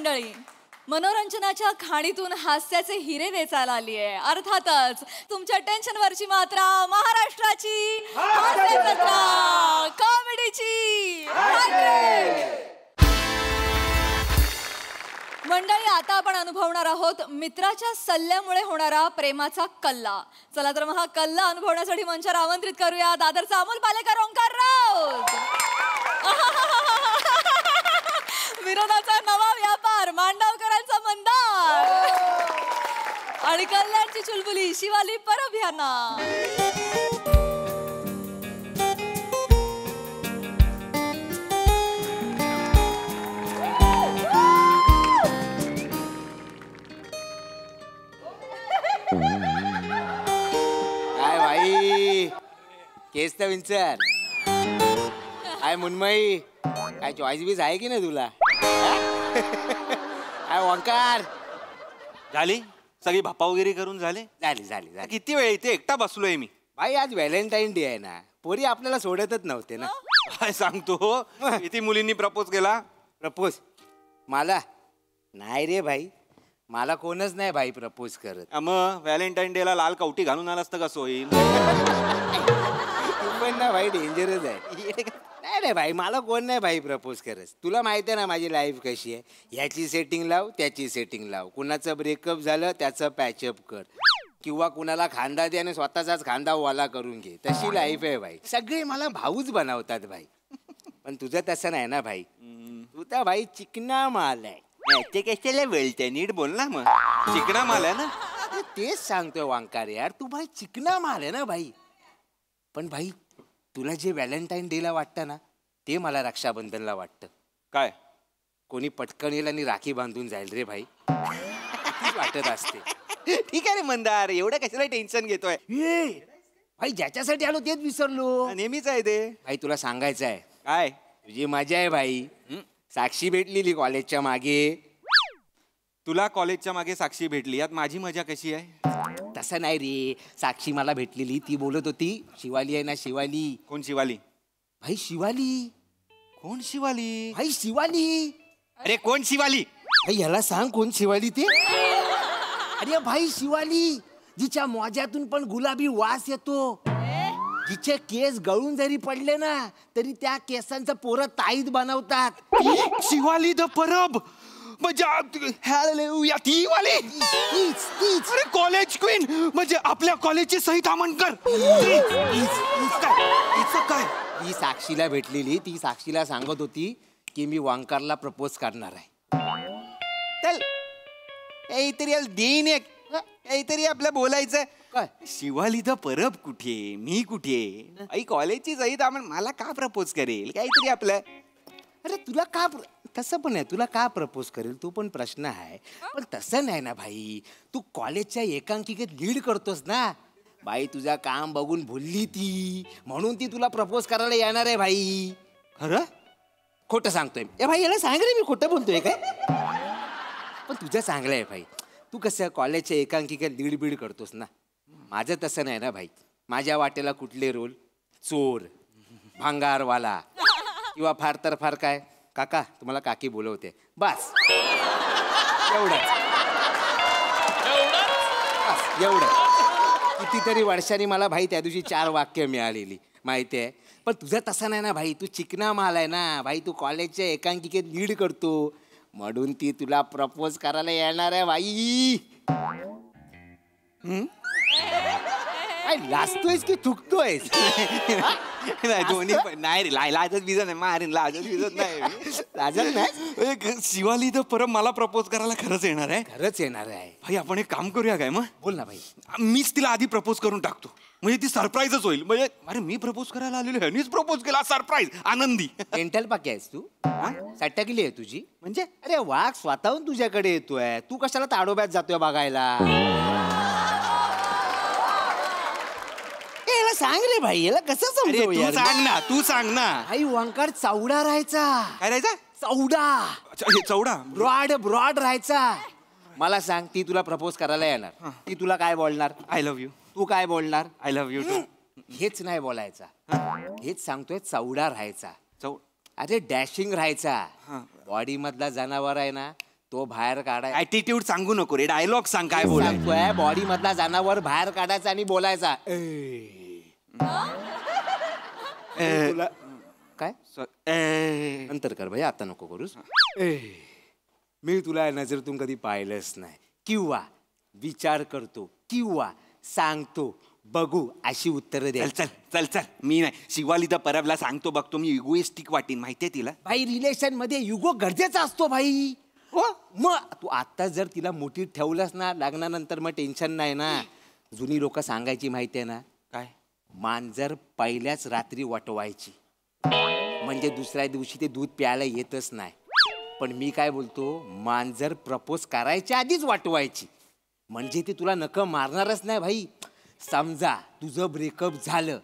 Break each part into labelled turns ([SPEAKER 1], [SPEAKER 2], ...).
[SPEAKER 1] मंडळी, मनोरंजनाच्या खाणीतून हास्याचे हिरे वेचायला आली आहे. अर्थातच तुमच्या टेन्शनवरची मात्रा महाराष्ट्राची हास्य जत्रा, कॉमेडीची. मंडळी, आता आपण अनुभवणार आहोत मित्राच्या सल्ल्यामुळे होणारा प्रेमाचा कल्ला. चला तर मग हा कल्ला अनुभवण्यासाठी मंचावर आमंत्रित करूया दादरचा अमोल पालेकर, ओंकार राऊत. विरोधाचा नवा व्यापार, मांडवकरांचा मंदार आणि कल्याणची चुलबुली शिवाली परब यांना.
[SPEAKER 2] काय भाई, केस तर विंचर. काय मुन्मयी, काय चॉईस बीस आहे की नाही तुला? काय ओंकार,
[SPEAKER 3] झाली सगळी भापावगिरी करून झाले?
[SPEAKER 2] झाली झाली झाली.
[SPEAKER 3] किती वेळ इथे एकटा बसलोय मी.
[SPEAKER 2] भाई आज व्हॅलेंटाईन डे आहे ना, पोरी आपल्याला सोडतच नव्हते ना.
[SPEAKER 3] काय सांगतो, किती मुलींनी प्रपोज केला?
[SPEAKER 2] प्रपोज मला नाही रे भाई, मला कोणच नाही भाई प्रपोज करत.
[SPEAKER 3] मग व्हॅलेंटाईन डे ला लाल कवटी घालून आला असतं कसं होईल?
[SPEAKER 2] तू पण ना भाई डेंजरच आहे. नाही रे भाई, मला कोण नाही भाई प्रपोज करत. तुला माहिती आहे ना माझी लाईफ कशी आहे. ह्याची सेटिंग लाव, त्याची सेटिंग लाव, कुणाचं ब्रेकअप झालं त्याचं पॅचअप कर, किंवा कुणाला खांदा दे आणि स्वतःचाच खांदा वाला करून घे. तशी लाईफ आहे भाई. सगळे मला भाऊच बनवतात भाई. पण तुझं तसं नाही ना भाई. तू तर भाई चिकना माल आहे.
[SPEAKER 3] ते कशाला बोलते, नीट बोल ना. मग चिकना माल आहे ना.
[SPEAKER 2] तेच सांगतोय वांकार यार, तू भाई चिकना माल आहे ना भाई. पण भाई तुला जे व्हॅलेंटाईन डेला वाटतं ना, ते मला रक्षाबंधनला वाटतं.
[SPEAKER 3] काय?
[SPEAKER 2] कोणी पटकन येईल आणि राखी बांधून जाईल रे भाई. वाटत असते.
[SPEAKER 3] ठीक आहे रे मंदार, एवढं कशाला टेन्शन घेतोय?
[SPEAKER 2] भाई ज्याच्यासाठी आलो तेच विसरलो.
[SPEAKER 3] नेहमीच आहे ते.
[SPEAKER 2] भाई तुला सांगायचं आहे.
[SPEAKER 3] काय?
[SPEAKER 2] तुझी मजा आहे भाई. साक्षी भेटलेली कॉलेजच्या मागे.
[SPEAKER 3] तुला कॉलेजच्या मागे साक्षी भेटली, यात माझी मजा कशी आहे?
[SPEAKER 2] तसं नाही रे, साक्षी मला भेटलेली, ती बोलत होती शिवाली आहे ना शिवाली.
[SPEAKER 3] कोण शिवाली?
[SPEAKER 2] भाई शिवाली.
[SPEAKER 3] कोण शिवाली?
[SPEAKER 2] भाई शिवाली.
[SPEAKER 3] अरे कोण शिवाली?
[SPEAKER 2] भाई याला सांग कोण शिवाली ते. अरे भाई शिवाली, जिच्या मोज्यातून पण गुलाबी वास येतो, जिचे केस गळून जरी पडले ना तरी त्या केसांचं पोरं ताईत बनवतात.
[SPEAKER 3] शिवाली द परब, म्हणजे ती वाली. अरे कॉलेज क्वीन, म्हणजे आपल्या कॉलेजची सई तामणकर. काय?
[SPEAKER 2] ती साक्षीला भेटलेली, ती साक्षीला सांगत होती की मी वांकारला प्रपोज करणार आहे.
[SPEAKER 3] चल काहीतरी देईन एक, काहीतरी आपलं बोलायचं.
[SPEAKER 2] काय?
[SPEAKER 3] शिवाली द परब कुठे, मी कुठे? आई कॉलेजची सई तामण मला का प्रपोज करेल? काहीतरी आपलं.
[SPEAKER 2] अरे तुला का तसं पण आहे, तुला का प्रपोज करेल तो पण प्रश्न आहे. पण तसं नाही ना भाई, तू कॉलेजच्या एकांकिकेत लीड करतोस ना भाई. तुझा काम बघून भुलली ती, म्हणून ती तुला प्रपोज करायला येणार आहे भाई.
[SPEAKER 3] खरं?
[SPEAKER 2] खोटं सांगतोय ए भाई, याला सांग रे मी खोटं बोलतोय काय. पण तुझं चांगलं आहे भाई, तू कसं कॉलेजच्या एकांकिकेत लीड बीड करतोस ना. माझं तसं नाही ना भाई. माझ्या वाटेला कुठले रोल? चोर, भांगारवाला, किंवा फार तर फार काय काका, तुम्हाला काकी बोलवते बस, एवढंच. एवढं. कितीतरी वर्षांनी मला भाई त्या दिवशी 4 वाक्य मिळालेली माहिती आहे. पण तुझं तसं नाही ना भाई, तू चिकना माल आहे ना भाई. तू कॉलेजच्या एकांकिकेत लीड करतो, म्हणून ती तुला प्रपोज करायला येणार आहे भाई. लाजतोयस की थुकतोयस?
[SPEAKER 3] दोन्ही नाही रे, लाजत बिजत नाही, मारीन लाजत बिजत नाही.
[SPEAKER 2] लाजत नाही.
[SPEAKER 3] शिवाली तर परत मला प्रपोज करायला खरंच येणार आहे?
[SPEAKER 2] खरंच येणार आहे
[SPEAKER 3] भाई. आपण एक काम करूया काय? मग
[SPEAKER 2] बोल ना भाई.
[SPEAKER 3] मीच तिला आधी प्रपोज करून टाकतो, म्हणजे ती सरप्राईजच होईल. म्हणजे अरे मी प्रपोज करायला आलेलो, ह्यानीच प्रपोज केला, सरप्राईज, आनंदी.
[SPEAKER 2] मेंटल पाकी आहेस तू? सट्टाकिली आहे तुझी म्हणजे? अरे वाघ स्वतःहून तुझ्याकडे येतोय, तू कशाला ताडोब्यात जातोय बघायला? सांग रे भाई, याला कसं समजू?
[SPEAKER 3] तू सांग ना, तू सांग ना.
[SPEAKER 2] भाई ओंकार चौडा राहायचा.
[SPEAKER 3] काय राहायचा?
[SPEAKER 2] चौडा.
[SPEAKER 3] चौडा
[SPEAKER 2] ब्रॉड राहायचा. मला सांग, ती तुला प्रपोज करायला येणार, ती तुला काय बोलणार?
[SPEAKER 3] I love you.
[SPEAKER 2] तू काय बोलणार?
[SPEAKER 3] I love you too.
[SPEAKER 2] हेच नाही बोलायचा, हेच सांगतोय चौडा राहायचा. अरे डॅशिंग राहायचा. बॉडी मधला जनावर आहे ना तो बाहेर काढाय
[SPEAKER 3] ऍटिट्यूड सांगू नको रे, डायलॉग सांग काय बोलाय.
[SPEAKER 2] सांगतोय बॉडी मधला जनावर बाहेर काढायचा आणि बोलायचा तुला काय नंतर कर भाई, आता नको करूस. मी तुला नजरेतून कधी पाहिलंच नाही, किंवा विचार करतो किंवा सांगतो बघू अशी उत्तरं द्या.
[SPEAKER 3] चल चल चल चल, मी नाही, शिवाली द परबला सांगतो बघतो मी, इगोइस्टिक वाटीन माहितीये तिला.
[SPEAKER 2] भाई रिलेशन मध्ये युगो गरजेचा असतो भाई. हो मग तू आता जर तिला मोठीत ठेवलंस ना, लग्नानंतर मग टेन्शन नाही ना. जुनी लोक सांगायची माहितीये ना,
[SPEAKER 3] काय
[SPEAKER 2] मांजर पहिल्याच रात्री वटवायची, म्हणजे दुसऱ्या दिवशी ते दूध प्यायला येतच नाही. पण मी काय बोलतो, मांजर प्रपोज करायच्या आधीच वाटवायची, म्हणजे ते तुला नख मारणारच नाही भाई. समजा तुझं ब्रेकअप झालं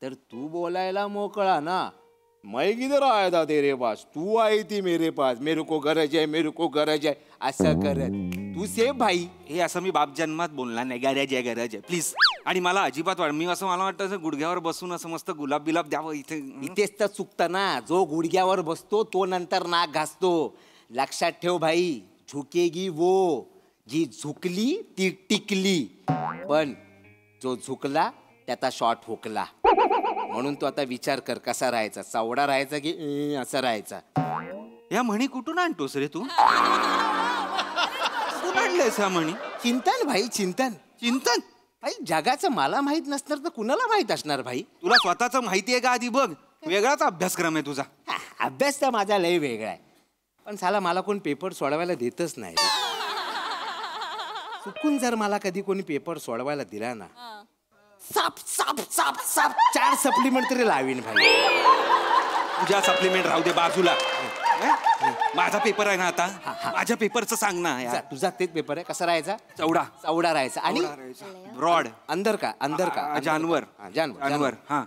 [SPEAKER 2] तर तू बोलायला मोकळा ना, मैं किधर आया था तेरे पास, तू आई थी मेरे पास, मेरे को गरज आहे, मेरे को गरज आहे असं करत तू सेफ भाई.
[SPEAKER 3] हे असं मी बाप जन्मात बोलणार नाही, गरज आहे गरज आहे प्लीज. आणि मला अजिबात वाट, मी असं मला वाटतं असं गुडघ्यावर बसून असं मस्त गुलाब बिलाब द्यावं इथे.
[SPEAKER 2] इथेच तर चुकतं ना, जो गुडघ्यावर बसतो तो नंतर नाक घासतो. लक्षात ठेव भाई, झुकेगी वो, जी झुकली ती टिकली, पण जो झुकला त्याचा शॉट हुकला. म्हणून तू आता विचार कर, कसा राहायचा, चवडा राहायचा की असा राहायचा.
[SPEAKER 3] या म्हणी कुठून आणतोस रे तू? कुठून आणलेस ह्या म्हणी?
[SPEAKER 2] चिंतन भाई, चिंतन.
[SPEAKER 3] चिंतन
[SPEAKER 2] भाई जगाचं मला माहित नसणार तर कुणाला माहित असणार भाई.
[SPEAKER 3] तुला स्वतःच माहिती आहे का आधी बघ, वेगळाच अभ्यासक्रम आहे तुझा.
[SPEAKER 2] अभ्यास तर माझा लय वेगळा आहे, पण साला मला कोण पेपर सोडवायला देतच नाही. चुकून जर मला कधी कोणी पेपर सोडवायला दिला ना, साप साप साप साप 4 सप्लिमेंट तरी लावीन भाई.
[SPEAKER 3] तुझ्या सप्लिमेंट राहू दे बाजूला. माझा पेपर आहे ना आता, माझ्या पेपरचं सांग ना यार.
[SPEAKER 2] तुझा तेच पेपर आहे, कसा राहायचा,
[SPEAKER 3] चौडा
[SPEAKER 2] चौडा राहायचा. आणि
[SPEAKER 3] ब्रॉड
[SPEAKER 2] अंदर का, अंदर का,
[SPEAKER 3] जानवर
[SPEAKER 2] जानवर.
[SPEAKER 3] हा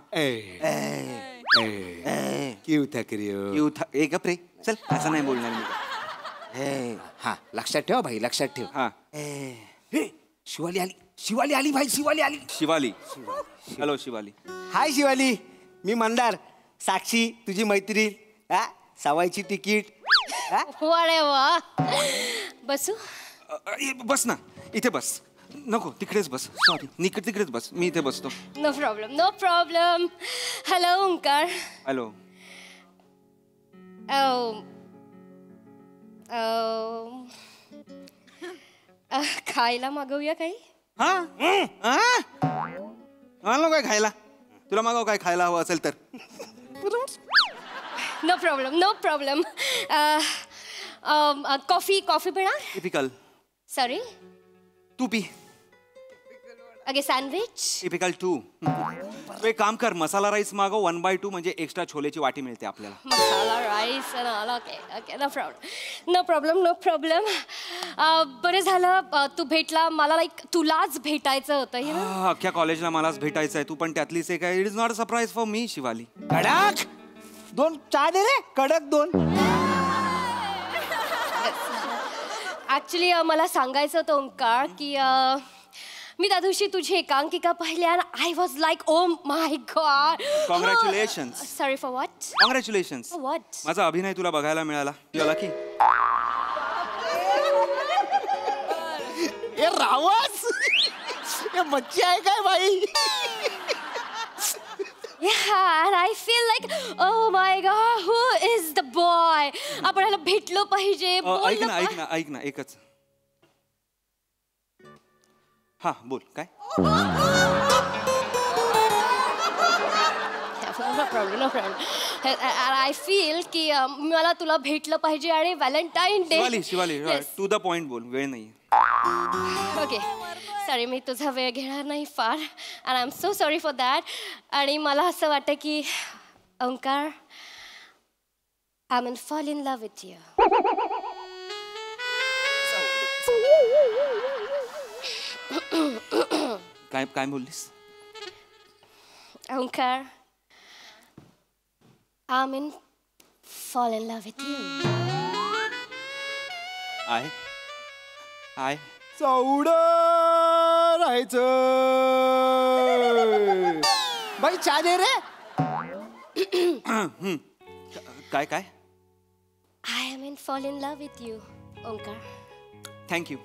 [SPEAKER 2] क्यू थकरियो.
[SPEAKER 3] एक रे, चल असं नाही बोलणार मी.
[SPEAKER 2] हा लक्षात ठेव भाई, लक्षात ठेव.
[SPEAKER 3] हा
[SPEAKER 2] शिवाली आली, शिवाली आली भाई, शिवाली आली.
[SPEAKER 3] शिवाली, हॅलो शिवाली.
[SPEAKER 2] हाय शिवाली, मी मंदार, साक्षी तुझी मैत्रीण. हा सवायची तिकीट.
[SPEAKER 4] अरे वा, बसू.
[SPEAKER 3] बस ना, इथे बस. नको तिकडेच बस, सॉरी तिकडेच बस, मी इथे बसतो.
[SPEAKER 4] No problem, no problem. Hello Omkar.
[SPEAKER 3] Hello.
[SPEAKER 4] खायला मागवूया काही?
[SPEAKER 3] हा मला काय खायला, तुला मागव काय खायला हवं असेल तर.
[SPEAKER 4] No problem, no problem. Coffee पिणार?
[SPEAKER 3] टिपिकल.
[SPEAKER 4] सॉरी,
[SPEAKER 3] तू पी.
[SPEAKER 4] अगे सँडविच.
[SPEAKER 3] टिपिकल 2. तू एक काम कर, मसाला राईस मागव 1/2, म्हणजे एक्स्ट्रा छोलेची वाटी मिळते आपल्याला.
[SPEAKER 4] Masala rice. Okay okay, no problem, no problem, no problem. बरं झालं तू भेटला मला, लाईक तुलाच भेटायचं होतं हे ना.
[SPEAKER 3] अख्ख्या कॉलेजला मलाच भेटायचं आहे, तू पण त्यातलीच एक आहे. It is not a surprise for me Shivali.
[SPEAKER 2] कडक 2 चहा दे रे, कडक 2.
[SPEAKER 4] ऍक्च्युली मला सांगायचं होतं ओंकार की मी त्या दिवशी तुझी एकांकिका पाहिली आणि I was like O my God.
[SPEAKER 3] Congratulations.
[SPEAKER 4] Sorry for what?
[SPEAKER 3] Congratulations.
[SPEAKER 4] What?
[SPEAKER 3] माझा अभिनय तुला बघायला मिळाला. You lucky.
[SPEAKER 2] हे रावस, हे मच्छी आहे काय भाई?
[SPEAKER 4] Yeah, and I feel like, oh my God, who is the boy? आपण ह्याला भेटलो पाहिजे.
[SPEAKER 3] ऐक ना एकच. हा बोल काय.
[SPEAKER 4] No problem, no problem. And I feel की मला तुला भेटलं पाहिजे आणि Valentine Day.
[SPEAKER 3] Shivali to the point बोल, वेळ नाही.
[SPEAKER 4] ओके सॉरी, मी तुझा वेळ घेणार नाही फार, and I am so sorry for that. आणि मला असं वाटतं की Omkar, I am in fall in love with you.
[SPEAKER 3] काय बोललीस?
[SPEAKER 4] Omkar, I am in fall in love with you.
[SPEAKER 3] आय
[SPEAKER 2] चौडं राहायचं भाई. चहा दे रे.
[SPEAKER 3] काय
[SPEAKER 4] I am in fall in love with you. Omkar.
[SPEAKER 3] Thank you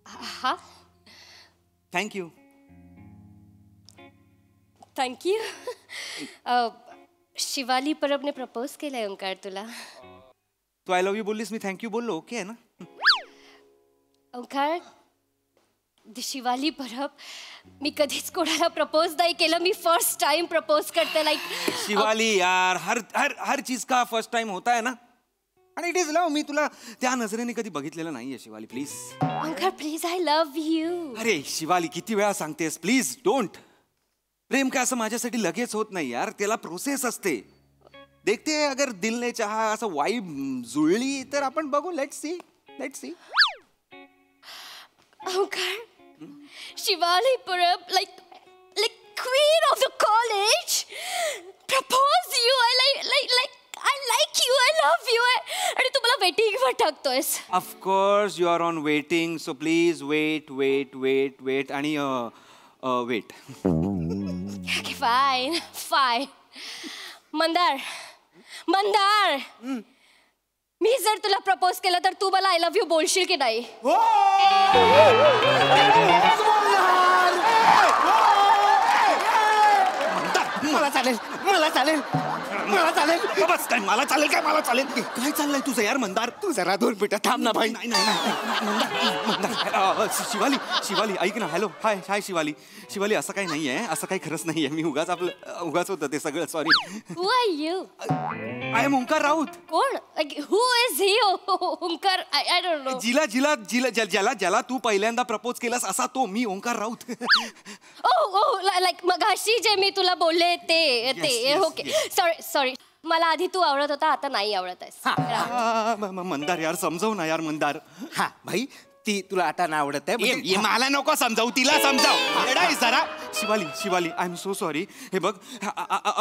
[SPEAKER 4] हा
[SPEAKER 3] थँक्यू.
[SPEAKER 4] थँक्यू. शिवाली परबने प्रपोज केलंय ओंकार तुला.
[SPEAKER 3] तू आय लव्ह यू बोललीस, मी थँक्यू बोललो, ओके आहे ना?
[SPEAKER 4] ओंकार, शिवाली परब, मी कधीच कोणाला प्रपोज नाही केलं. मी फर्स्ट टाइम प्रपोज करते. लाईक
[SPEAKER 3] शिवाली यार, हर हर हर चीज का फर्स्ट टाइम होता है ना. आणि इट इज लव. मी तुला त्या नजरेने कधी बघितलेलं नाहीये Shivali, please.
[SPEAKER 4] Omkar please, I love you.
[SPEAKER 3] अरे शिवाली, किती वेळा सांगतेस, प्लीज डोंट. प्रेम काय असं माझ्यासाठी लगेच होत नाही यार, त्याला प्रोसेस असते. देखते अगर दिल ने चाहा, असं वाईब जुळली तर आपण बघू. Let's see, let's see.
[SPEAKER 4] Omkar, Shivali Parab, like queen of the college, propose you. I like you. I love you. आणि तू मला वेटिंग वर टाकतोयस.
[SPEAKER 3] Of course you are on waiting, so please wait wait wait wait आणि wait.
[SPEAKER 4] Okay, fine. Mandar, मी जर तुला propose केलं तर तू मला आय लव्ह यू बोलशील की नाही?
[SPEAKER 2] मला चालेल, मला चालेल, मला चालेल.
[SPEAKER 3] बस काय, मला चालेल काय, मला चालेल. काय चाललंय तुझं यार मंदार?
[SPEAKER 2] तू जरा 2 मिनिटं थांब ना भाई.
[SPEAKER 3] नाही नाही नाही मंदार. शिवाली शिवाली ऐक ना. हॅलो, हाय शिवाली. शिवाली, असं काही नाहीये, असं काही खरंच नाहीये. मी उगाच होतं ते सगळं, sorry.
[SPEAKER 4] Who are you?
[SPEAKER 3] I am Omkar Raut.
[SPEAKER 4] कोण? Who is he? Omkar, I don't know.
[SPEAKER 3] ज्याला तू पहिल्यांदा प्रपोज केलास असा तो मी, ओंकार राऊत.
[SPEAKER 4] लाईक मगाशी जे मी तुला बोलले ते.
[SPEAKER 3] yes,
[SPEAKER 4] okay, sorry. मला आधी तू आवडत होता, आता नाही आवडत आहेस.
[SPEAKER 3] मंदार यार, समजव ना यार मंदार.
[SPEAKER 2] हा भाई, ती तुला आता नाही आवडत आहे.
[SPEAKER 3] मला नको समजावू, तिला समजाव जरा. Shivali I am so sorry. हे बघ,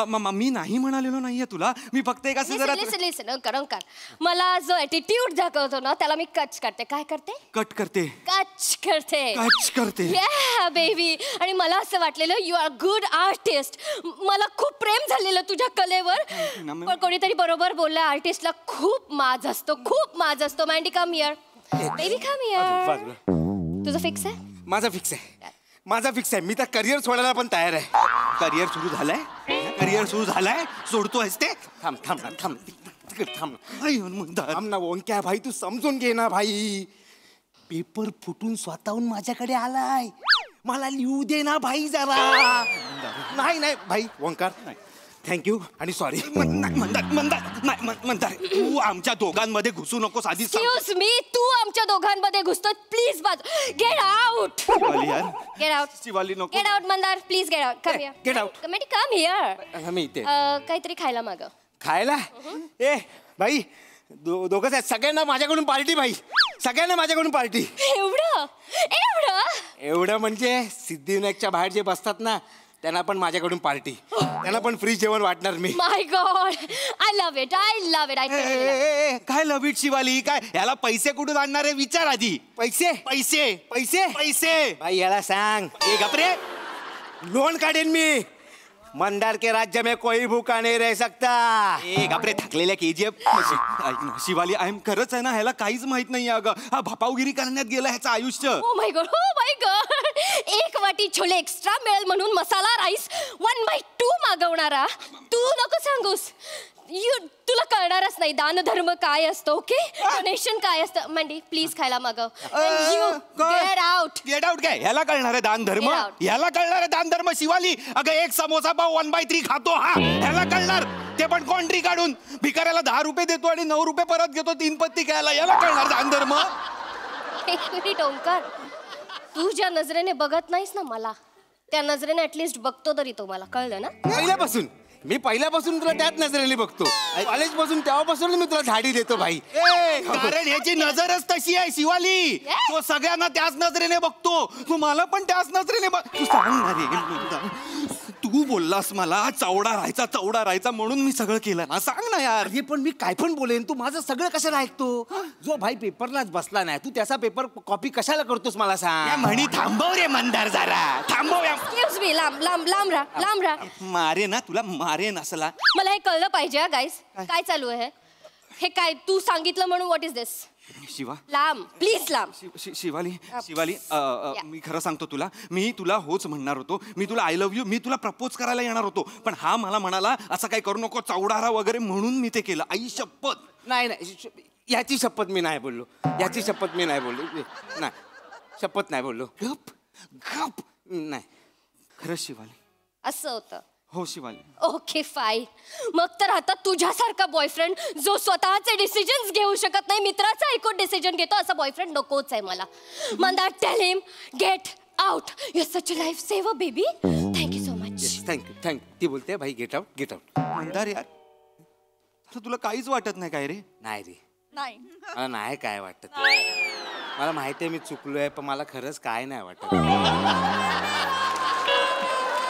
[SPEAKER 3] मी नाही म्हणालेलो नाहीये तुला. मी फक्त एक असं जरा
[SPEAKER 4] लिसन ओंकार, मला जो ॲटिट्यूड दाखवतो ना त्याला मी कच करते. काय करते?
[SPEAKER 3] कट करते.
[SPEAKER 4] कच करते. या बेबी. आणि मला असं वाटलेलं यू आर गुड आर्टिस्ट. मला खूप प्रेम झालेलं तुझ्या कलेवर. पण कोणीतरी बरोबर बोललं, आर्टिस्टला खूप माज असतो. Mindy come here. Baby come here. तुझं फिक्स आहे?
[SPEAKER 2] माझा फिक्स आहे. मी तर करिअर सोडायला पण तयार आहे.
[SPEAKER 3] करिअर सुरू झालाय. सोडतोयस ते?
[SPEAKER 2] थांब ना ओंक्या भाई, तू समजून घे ना भाई. पेपर फुटून स्वतःहून माझ्याकडे आलाय. मला लिहू दे ना भाई जरा. नाही भाई, ओंकार थँक्यू आणि सॉरी.
[SPEAKER 3] मंदार, तू आमच्या दोघांमध्ये घुसू नकोस आधी.
[SPEAKER 4] एक्सक्यूज मी, तू आमच्या दोघांमध्ये घुसतो प्लीज. Get out.
[SPEAKER 3] शिवाली नको.
[SPEAKER 4] Get out Mandar, please get out. Come here.
[SPEAKER 2] Get out.
[SPEAKER 4] Come here.
[SPEAKER 2] मी इथे
[SPEAKER 4] काहीतरी खायला मागव.
[SPEAKER 2] खायला? ए भाई, दोघंच आहेत. सगळ्यांना माझ्याकडून पार्टी भाई. सगळ्यांना माझ्याकडून पार्टी. एवढं म्हणजे सिद्धिविनायकच्या बाहेर जे बसतात ना त्यांना पण माझ्याकडून पार्टी. त्यांना पण फ्री जेवण वाटणार मी.
[SPEAKER 4] माय गॉड, आय लव्ह इट.
[SPEAKER 3] काय लव्ह इट शिवाली? काय याला पैसे कुठून आणणार आहे विचार आधी. पैसे
[SPEAKER 2] भाई याला सांग.
[SPEAKER 3] गपरे,
[SPEAKER 2] लोन काढेन मी. मंदार के राज्य में कोई भूखा नहीं रह सकता.
[SPEAKER 3] गपरे, थकलेल्या KGF. शिवाली, आय एम खरंच आहे ना, ह्याला काहीच माहित नाही अगं. हा भपावगिरी करण्यात गेलं ह्याचं आयुष्य.
[SPEAKER 4] ओ माय गॉड. एक वाटी छोले एक्स्ट्रा मिळेल म्हणून मसाला राईस 1/2 मागवणारा तू नको सांगूस. तुला कळणारच नाही दानधर्म काय असतो. ओके, डोनेशन काय असतं. मंडी प्लीज खायला मागव. Get out.
[SPEAKER 3] काय ह्याला कळणार आहे दानधर्म? ह्याला कळणार आहे दानधर्म शिवाली? अगं, एक समोसा पाव 1/3 खातो हा, ह्याला कळणार? ते पण कॉन्ट्री काढून. भिकाऱ्याला 10 रुपये देतो आणि 9 रुपये परत घेतो 3 पत्ती खायला. याला कळणार दानधर्म?
[SPEAKER 4] एक मिनिट ओंकार, तू ज्या नजरेने बघत नाहीस ना मला, त्या नजरेने ऍटलिस्ट बघतो तरी तो. मला कळलं ना?
[SPEAKER 2] पहिल्यापासून तुला त्याच नजरेने बघतो. कॉलेज पासून तेव्हापासून मी तुला झाडी देतो भाई.
[SPEAKER 3] कारण ह्याची नजरच तशी आहे शिवाली. तो सगळ्यांना त्याच नजरेने बघतो. तू मला पण त्याच नजरेने बघ. तू सांग, तू बोललास मला चौडा राहायचा म्हणून मी सगळं केलं ना. सांग ना यार.
[SPEAKER 2] हे पण मी काय पण बोलेन, तू माझं सगळं कशाला ऐकतो? जो भाई पेपरलाच बसला नाही, तू त्याचा पेपर कॉपी कशाला करतोस मला सांग.
[SPEAKER 3] म्हणी थांबव रे मंदार, जरा थांबव.
[SPEAKER 4] एक्सक्यूज मी, लांब राहा.
[SPEAKER 3] मारे ना तुला, मारेन असला.
[SPEAKER 4] मला हे कळलं पाहिजे गाईस, काय चालू आहे. हे काय तू सांगितलं म्हणून व्हॉट इज दिस?
[SPEAKER 3] शिवा
[SPEAKER 4] लांब प्लीज लांब.
[SPEAKER 3] शिवाली शिवाली मी खरं सांगतो तुला, मी तुला होच म्हणणार होतो. मी तुला आय लव्ह यू, मी तुला प्रपोज करायला येणार होतो, पण हा मला म्हणाला असं काही करू नको चौडारा वगैरे, म्हणून मी ते केलं. आई शपथ.
[SPEAKER 2] नाही नाही, याची शपथ मी नाही बोललो, याची शपथ मी नाही बोललो, नाही शपथ नाही बोललो.
[SPEAKER 3] गप गप.
[SPEAKER 2] नाही.
[SPEAKER 3] खरंच शिवाली?
[SPEAKER 4] असं होतं.
[SPEAKER 3] हो शिवाली.
[SPEAKER 4] Okay fine. मग तर आता तुझ्यासारखा बॉयफ्रेंड जो स्वतःचे डिसिजन्स घेऊ शकत नाही, मित्राचा ऐकून डिसिजन घेतो, असा बॉयफ्रेंड नकोच आहे मला. Mandar tell him get out. You are such a life saver baby. Thank you so much.
[SPEAKER 2] Thank you. ती बोलते भाई get out get out.
[SPEAKER 3] Mandar यार, आता तुला काहीच वाटत नाही काय रे?
[SPEAKER 2] नाही रे,
[SPEAKER 1] नाही.
[SPEAKER 2] मला नाही काय वाटत. मला माहिती आहे मी चुकलोय, पण मला खरंच काय नाही वाटत.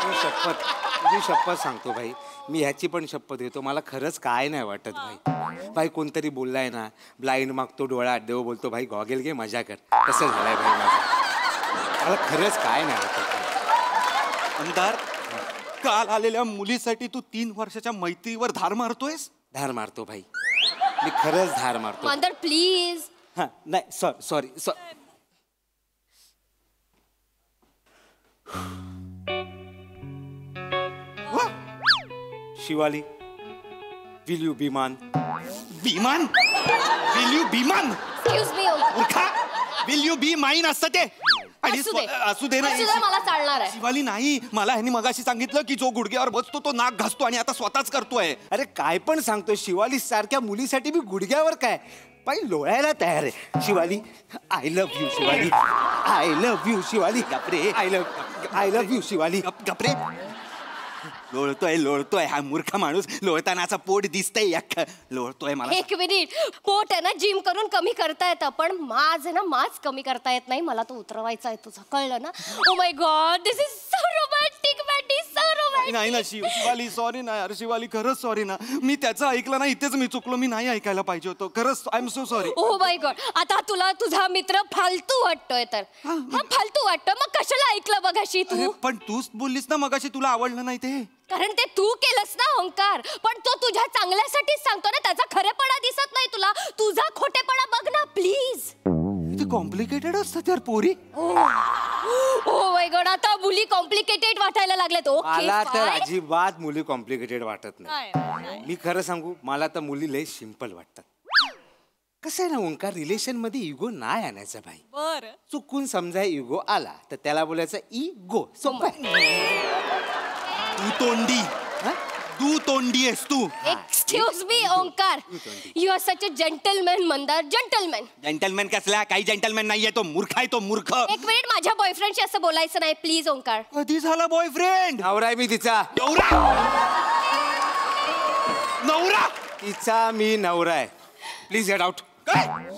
[SPEAKER 2] मी शपथ, तुझी शपथ सांगतो भाई, मी ह्याची पण शपथ घेतो, मला खरंच काय नाही वाटत भाई. भाई कोणतरी बोललाय ना, ब्लाइंड मागतो डोळा देव बोलतो, भाई गॉगल घे मजा कर, तसं झालंय भाई माझं. मला खरंच काय नाही वाटत.
[SPEAKER 3] मंदार, काल आलेल्या मुलीसाठी तू 3 वर्षाच्या मैत्रीवर धार मारतोयस?
[SPEAKER 2] धार मारतो भाई, मी खरंच धार मारतो.
[SPEAKER 4] मंदार प्लीज.
[SPEAKER 2] हा नाही, सॉरी. शिवाली, विल यू विमान?
[SPEAKER 3] विमान? विल यू विमान?
[SPEAKER 4] Excuse me.
[SPEAKER 3] मूर्खा, विल यू बी माईन असतं ते. आणि
[SPEAKER 4] असू दे.
[SPEAKER 3] असू दे ना.
[SPEAKER 4] असू दे, मला चालणार आहे.
[SPEAKER 3] शिवाली नाही, मला ह्यानी मगाशी सांगितलं की जो गुडघ्यावर बसतो तो नाक घासतो, आणि आता स्वतःच करतोय.
[SPEAKER 2] अरे काय पण सांगतो शिवाली, सारख्या मुलीसाठी मी गुडघ्यावर काय बाई लोळायला तयार आहे. Shivali, I love you Shivali, I love you Shivali. गपरे, आय लव्ह यू शिवाली.
[SPEAKER 3] गपरे. लोळतोय हा मूर्ख माणूस. लोळतानाचा पोट दिसतंय अख्खं. लोळतोय मला.
[SPEAKER 4] एक मिनिट. पोट आहे ना जिम करून कमी करता येतं, पण माज आहे ना माज कमी करता येत नाही. मला तो उतरवायचा आहे तुझं, कळलं ना? Oh my god, this is so romantic Matty, so romantic.
[SPEAKER 3] नाही ना शिवाली, सॉरी ना यार शिवाली, खरंच सॉरी ना. मी त्याचं ऐकलं ना, इथेच मी चुकलो. मी नाही ऐकायला पाहिजे होतं, खरंच. I am so sorry.
[SPEAKER 4] O my God, आता तुला तुझा मित्र फालतू वाटतोय तर? हा, फालतू वाटतं, मग कशाला ऐकलं बघाशी
[SPEAKER 3] अरे
[SPEAKER 4] तू?
[SPEAKER 3] पण तूच बोललीस ना मगाशी तुला आवडलं नाही ते.
[SPEAKER 4] कारण ते तू केलंस ना ओंकार. पण तो तुझ्या चांगल्यासाठीच सांगतो ना, त्याचा खरेपणा दिसत नाही तुला. तुझा खोटेपणा बघ ना प्लीज.
[SPEAKER 3] ते कॉम्प्लिकेटेड असतात यार पोरी.
[SPEAKER 4] ओ माय गॉड, आता मुली कॉम्प्लिकेटेड वाटायला लागल्यात. ओके
[SPEAKER 2] मला तर
[SPEAKER 4] फाईन.
[SPEAKER 2] अजिबात मुली कॉम्प्लिकेटेड वाटत नाही.
[SPEAKER 1] नाही.
[SPEAKER 2] मी खरं सांगू, मला तर मुली लय सिंपल वाटतात. कसं आहे ना ओंकार, रिलेशन मध्ये इगो नाही आणायचा भाई.
[SPEAKER 1] बर.
[SPEAKER 2] चुकून समजा इगो आला तर त्याला बोलायचं इगो. सोपं
[SPEAKER 3] तू तोंडी, तू तोंडी आहेस तू.
[SPEAKER 4] Excuse me Omkar, you are such a gentleman Mandar, gentleman.
[SPEAKER 3] Gentleman कसला? काही जेंटलमॅन नाहीये तो, मूर्ख आहे तो, मूर्ख.
[SPEAKER 4] एक मिनिट, माझ्या बॉयफ्रेंडशी असं बोलायचं नाही प्लीज ओंकार.
[SPEAKER 3] कधी झाला बॉयफ्रेंड?
[SPEAKER 2] नवरा आहे मी तिचा.
[SPEAKER 3] नवरा
[SPEAKER 2] तिचा मी नवरा आहे. Please get out.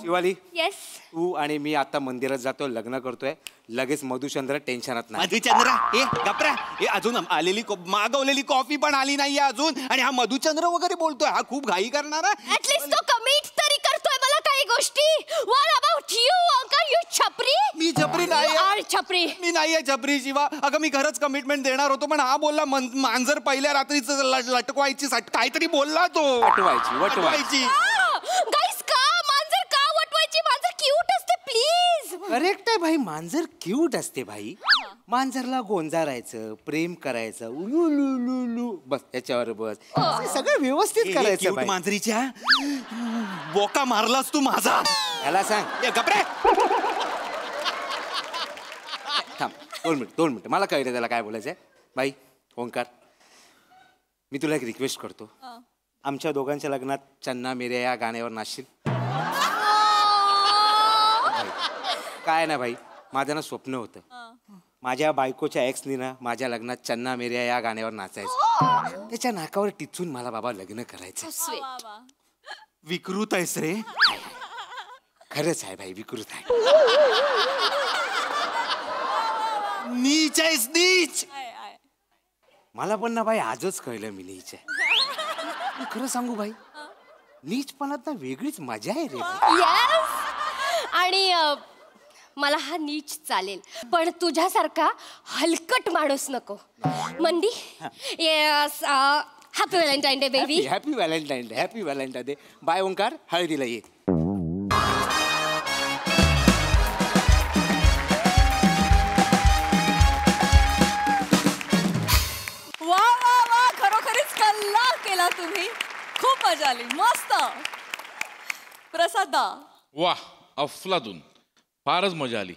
[SPEAKER 2] Shivali,
[SPEAKER 4] yes.
[SPEAKER 2] तू आणि मी आता मंदिरात जातो, लग्न करतोय लगेच. मधुचंद्र टेन्शनात नाही.
[SPEAKER 3] मधुचंद्र ए गपरा, हे अजून आलेली मागवलेली कॉफी पण आली नाहीये अजून, आणि हा मधुचंद्र वगैरे बोलतोय. हा खूप घाई करणारा.
[SPEAKER 4] ऍटलीस्ट तो कमिट तरी करतोय मला काही गोष्टी. What about you Omkar, you छपरी?
[SPEAKER 3] मी छपरी नाही
[SPEAKER 4] You are छपरी.
[SPEAKER 3] मी नाहीये छपरी शिवा. अगं मी खरंच कमिटमेंट देणार होतो, पण हा बोलला मांजर पहिल्या रात्रीच लटकवायची काहीतरी बोलला तो.
[SPEAKER 2] वटवायची.
[SPEAKER 4] गाईस, का मांजर का वटवायची? मांजर क्यूट असते प्लीज.
[SPEAKER 2] करेक्ट आहे भाई, मांजर क्यूट असते भाई. मांजरला गोंजारायचं, प्रेम करायचं, उलू बस त्याच्यावर बस. हे सगळं व्यवस्थित करायचं भाई.
[SPEAKER 3] मांजरीच्या बोका मारलास तू माझा.
[SPEAKER 2] याला सांग.
[SPEAKER 3] ए गपरे.
[SPEAKER 2] थांब 2 मिनिट, मला कळलं त्याला काय बोलायचंय. भाई ओंकार, मी तुला एक रिक्वेस्ट करतो. आमच्या दोघांच्या लग्नात चन्ना मेरे या गाण्यावर नाचशील? काय ना भाई, माझं ना स्वप्न होतं, माझ्या बायकोच्या एक्सनी ना माझ्या लग्नात चन्ना मेरे या गाण्यावर नाचायचं. त्याच्या नाकावर टिचून मला बाबा लग्न करायचं.
[SPEAKER 3] विकृत आहेस रे.
[SPEAKER 2] खरंच आहे भाई, विकृत आहे.
[SPEAKER 3] नीच आहेस, नीच.
[SPEAKER 2] मला पण ना भाई आजच कळलं मी नीच आहे. खरं सांगू भाई, नीचपणात ना वेगळीच मजा आहे रे.
[SPEAKER 4] येस. आणि मला हा नीच चालेल, पण तुझ्यासारखा हलकट माणूस नको. Mandy, yes, happy Valentine Day baby.
[SPEAKER 2] Happy Valentine Day, happy Valentine Day. Bye Omkar, हळदीला ये.
[SPEAKER 1] वा वा वा, खरोखरीच कल्ला केला तुम्ही. खूप मजा आली, मस्त. प्रसादा.
[SPEAKER 5] वा, अफलातून. फारच मजा आली.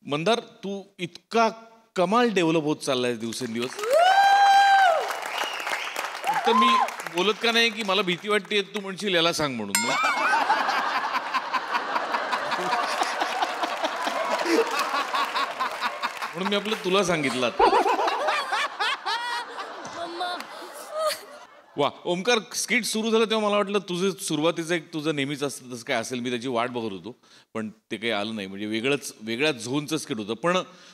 [SPEAKER 5] मंदार, तू इतका कमाल डेव्हलप होत चाललाय दिवसेंदिवस. फक्त मी बोलत का नाही की मला भीती वाटते तू म्हणशील याला सांग म्हणून. म्हणून मी आपलं तुला सांगितलं. वा, ओमकार, स्किट सुरू झालं तेव्हा मला वाटलं तुझं सुरुवातीचं एक तुझं नेहमीच असतं तसं काय असेल, मी त्याची वाट बघत होतो, पण ते काही आलं नाही. म्हणजे वेगळ्या झोनचं स्किट होतं,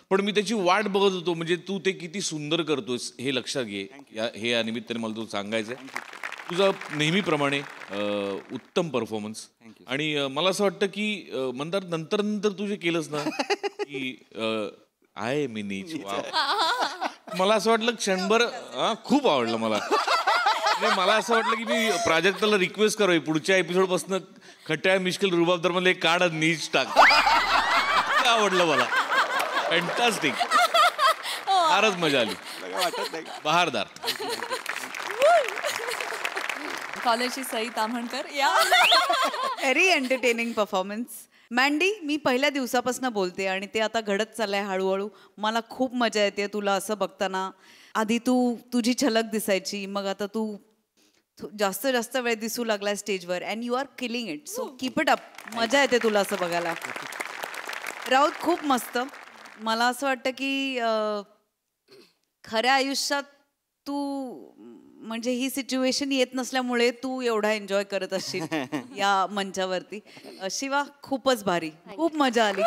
[SPEAKER 5] पण मी त्याची वाट बघत होतो. म्हणजे तू ते किती सुंदर करतोस हे लक्षात घे. हे या निमित्ताने मला तुला सांगायचं आहे. तुझा नेहमीप्रमाणे उत्तम परफॉर्मन्स. आणि मला असं वाटतं की मंदार, नंतर तू जे केलंस ना की आहे मी नीच, मला असं वाटलं क्षणभर खूप आवडलं मला. मला असं वाटलं की मी प्राजक्ताला रिक्वेस्ट करावी पुढच्या एपिसोड पासून खट्या मिश्किल रुबाबदार मध्ये काढ नीच टाक. आवडलं मला. फॅन्टास्टिक. फारच मजा आली. बहारदार.
[SPEAKER 1] कॉलेजची सई ताम्हणकर या.
[SPEAKER 6] Very entertaining performance. मँडी, मी पहिल्या दिवसापासून बोलते आणि ते आता घडत चाललंय हळूहळू. मला खूप मजा येते तुला असं बघताना. आधी तुझी झलक दिसायची, मग आता तू जास्त वेळ दिसू लागलाय स्टेजवर and you are killing it. So keep it up. मजा येते तुला असं बघायला. राऊत, खूप मस्त. मला असं वाटतं की खऱ्या आयुष्यात तू म्हणजे ही सिच्युएशन येत नसल्यामुळे तू एवढा एन्जॉय करत असशील या मंचावरती. शिवा, खूपच भारी, खूप मजा आली.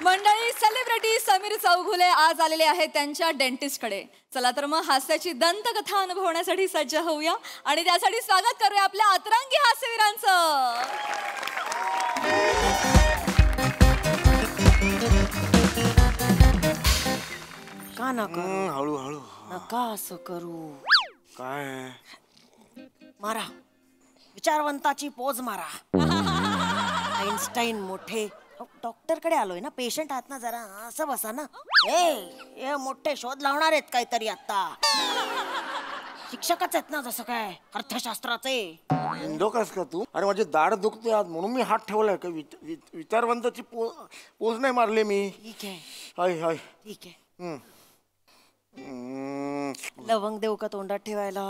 [SPEAKER 1] मंडळी, सेलिब्रिटी समीर चौघुले आज आलेले आहेत त्यांच्या डेंटिस्टकडे. चला तर मग हास्याची दंतकथा अनुभवण्यासाठी सज्ज होऊया आणि त्यासाठी स्वागत करूया आपल्या अतरंगी हास्यवीरांचं.
[SPEAKER 7] का नका
[SPEAKER 2] हळूहळू.
[SPEAKER 7] नका असं करू.
[SPEAKER 2] काय
[SPEAKER 7] मारा, विचारवंताची पोज मारा. आईन्स्टाईन मोठे. डॉक्टरकडे आलोय ना, पेशंट आहात ना, जरा असं बसा ना. ए मोठे शोध लावणार आहेत काहीतरी आता. शिक्षकच आहेत ना, जसं काय अर्थशास्त्राचे.
[SPEAKER 8] इंडोकास का तू? अरे माझी दाढ दुखते आज म्हणून मी हात ठेवलाय. का विचारवंताची पोज नाही मारले मी.
[SPEAKER 7] ठीक आहे,
[SPEAKER 8] हाय हाय.
[SPEAKER 7] ठीक आहे. लवंग देऊ का तोंडात ठेवायला?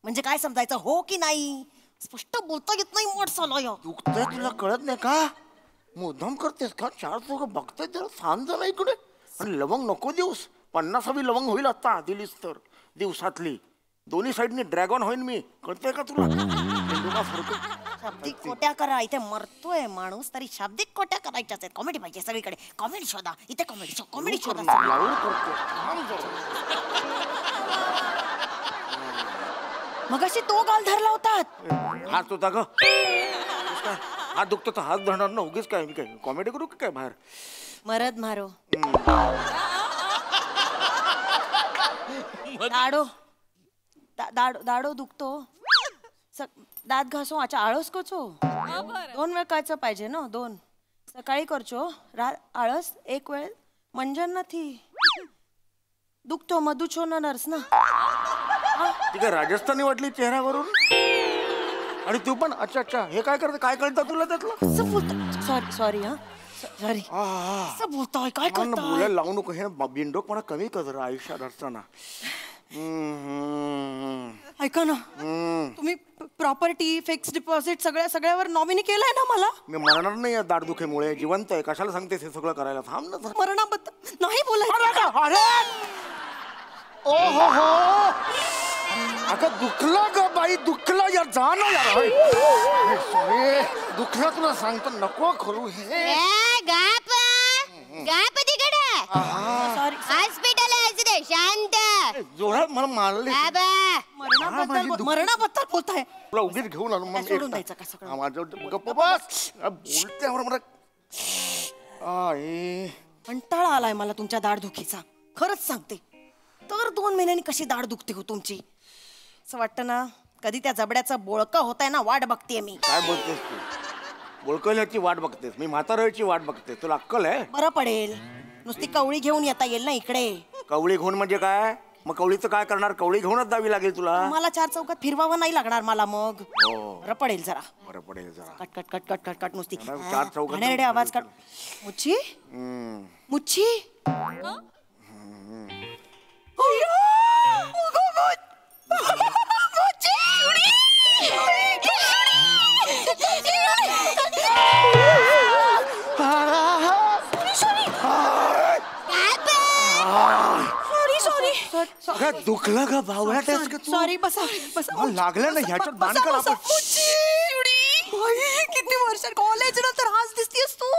[SPEAKER 7] म्हणजे काय समजायचं, हो की नाही? स्पष्ट बोलता येत नाही. मोठ चालू
[SPEAKER 8] दुखतंय तुला कळत नाही का? मुद्दाम करतेस का? 4 लोक बघताय जरा सांग जरा इकडे. आणि लवंग नको देऊस. 50वी लवंग होईल आता दिलीस तर दिवसातली. दोन्ही साईडनी ड्रॅगन होईन मी. कळतंय का तुला?
[SPEAKER 7] शाब्दिक कोट्या करा. इथे मरतोय माणूस तरी शाब्दिक कोट्या करायच्याच आहेत. कॉमेडी पाहिजे सगळीकडे. कॉमेडी शोधा. इथे कॉमेडी शोधा. मगाशी तो गाल धरला होतात.
[SPEAKER 8] हात होता ग. हात दुखतो तर हात धरणार ना. उगीच काय मी काय कॉमेडी करू का काय बाहेर?
[SPEAKER 7] मरद मारो. दाडो दुखतो. दात घासो. अच्छा, आळस कचो. 2 वेळ कायचं पाहिजे ना. 2 सकाळी करचो. आळस 1 वेळ मंजन नाही दुखतो. मधु छो ना नर्स ना.
[SPEAKER 8] ती काय राजस्थानी वाटली चेहऱ्यावरून? आणि तू पण अच्छा हे काय करते? काय कळतं तुला त्यातलं?
[SPEAKER 7] सॉरी हा सॉरी. असं बोलतोय काय करतो?
[SPEAKER 8] बोलायला लावू नको. हे बिंडोकपणा कमी कर जरा आयुष्यात असताना.
[SPEAKER 7] ऐका ना, तुम्ही प्रॉपर्टी फिक्स डिपॉझिट सगळ्यावर नॉमिनी केलंय ना मला.
[SPEAKER 8] मी मरणार नाही दाढदुखीमुळे. जिवंत आहे. कशाला सांगतेस हे सगळं करायला? थांब ना.
[SPEAKER 7] मरणाबद्दल नाही बोलायचं.
[SPEAKER 8] ओ हो अगं दुखला ग बाई, दुखला यार. जा ना यार. दुखला तुला सांगतो. नको करू हे.
[SPEAKER 7] सॉरी.
[SPEAKER 4] हॉस्पिटल शांत.
[SPEAKER 8] जोरात मला मारले.
[SPEAKER 7] मरणाबद्दल बोलताय.
[SPEAKER 8] तुला उगीच घेऊन आलो
[SPEAKER 7] काय
[SPEAKER 8] मग
[SPEAKER 7] सोडून द्यायचं का सगळं?
[SPEAKER 8] माझ्या गप्प बस बोलते मला
[SPEAKER 7] कंटाळा आलाय मला तुमच्या दाढदुखीचा. खरंच सांगते. तर 2 महिन्यांनी कशी दाढ दुखते हो तुमची. असं वाटतं ना कधी त्या जबड्याचं बोळकं होत आहे ना वाट बघतेय मी.
[SPEAKER 8] काय बोलतेस तू? बोलकल्याची वाट बघतेस, मी म्हाताऱ्याची वाट बघते. तुला अक्कल आहे?
[SPEAKER 7] बरं पडेल नुसती कवळी घेऊन येता येईल ना इकडे.
[SPEAKER 8] कवळी घेऊन म्हणजे काय? मग कवळीचं काय करणार? कवळी घेऊनच जावी लागेल तुला.
[SPEAKER 7] मला 4 चौकात फिरवावं नाही लागणार मला मग. बरं पडेल जरा.
[SPEAKER 8] बरं पडेल जरा.
[SPEAKER 7] Cut cut cut cut cut cut नुसती
[SPEAKER 8] 4 चौकात
[SPEAKER 7] घाणेरडे आवाज काढ. मुच्छी मुच्छी अय्यो! मुच्छी!
[SPEAKER 8] सगळ्यात दुखलं का भावळ्यात आहेस का तू?
[SPEAKER 7] सॉरी बसा बसा.
[SPEAKER 8] मला लागलं ना ह्याच्यात दान कर आपण.
[SPEAKER 7] किती वर्ष कॉलेज नंतर हाच दिसतीस तू.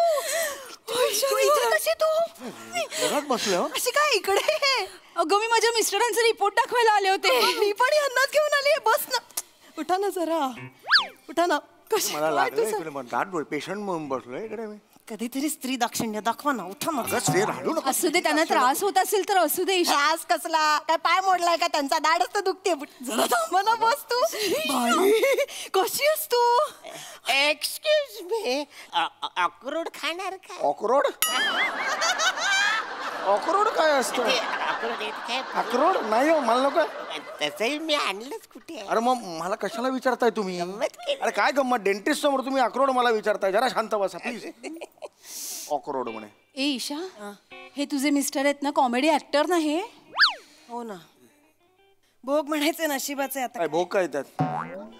[SPEAKER 7] इथे कशी तू
[SPEAKER 8] घरात बसलो
[SPEAKER 7] कशी काय इकडे?
[SPEAKER 1] अगं मी माझ्या मिस्टरांचे रिपोर्ट दाखवायला आले होते.
[SPEAKER 7] मी पण यांनाच घेऊन आली. बस ना. उठा ना जरा. उठा ना. कशी
[SPEAKER 8] मला
[SPEAKER 7] काय
[SPEAKER 8] लागलं
[SPEAKER 7] तुझं?
[SPEAKER 8] इकडे मग दाट पेशंट म्हणून बसलोय इकडे मी.
[SPEAKER 7] कधीतरी स्त्री दाक्षिण्य दाखवा ना. उठा ना.
[SPEAKER 8] अगं स्त्री राहू नको.
[SPEAKER 1] असू दे, त्यांना त्रास होत असेल तर असू दे.
[SPEAKER 7] त्रास कसला? काय पाय मोडलाय का त्यांचा? दाढच तर दुखते. जरा थांबा ना. बस तू. बाई, कशी आहेस तू?
[SPEAKER 9] एक्सक्यूज मी, अक्रोड खाणार का?
[SPEAKER 8] अक्रोड? अक्रोड काय असतं?
[SPEAKER 9] अक्रोड येत काय?
[SPEAKER 8] अक्रोड नाही हो, मला नको.
[SPEAKER 9] तसंही मी आणलंच कुठे.
[SPEAKER 8] अरे मग मला कशाला विचारताय तुम्ही?
[SPEAKER 9] गंमत केली.
[SPEAKER 8] अरे काय गंमत? डेंटिस्ट समोर तुम्ही अक्रोड मला विचारताय? जरा शांत बसा प्लीज. अक्रोड म्हणे.
[SPEAKER 1] ए ईशा, हे तुझे मिस्टर आहेत ना, कॉमेडी ऍक्टर ना हे?
[SPEAKER 7] हो ना. भोग म्हणायचे नशिबाचे आता.
[SPEAKER 8] काय भोग काय त्यात?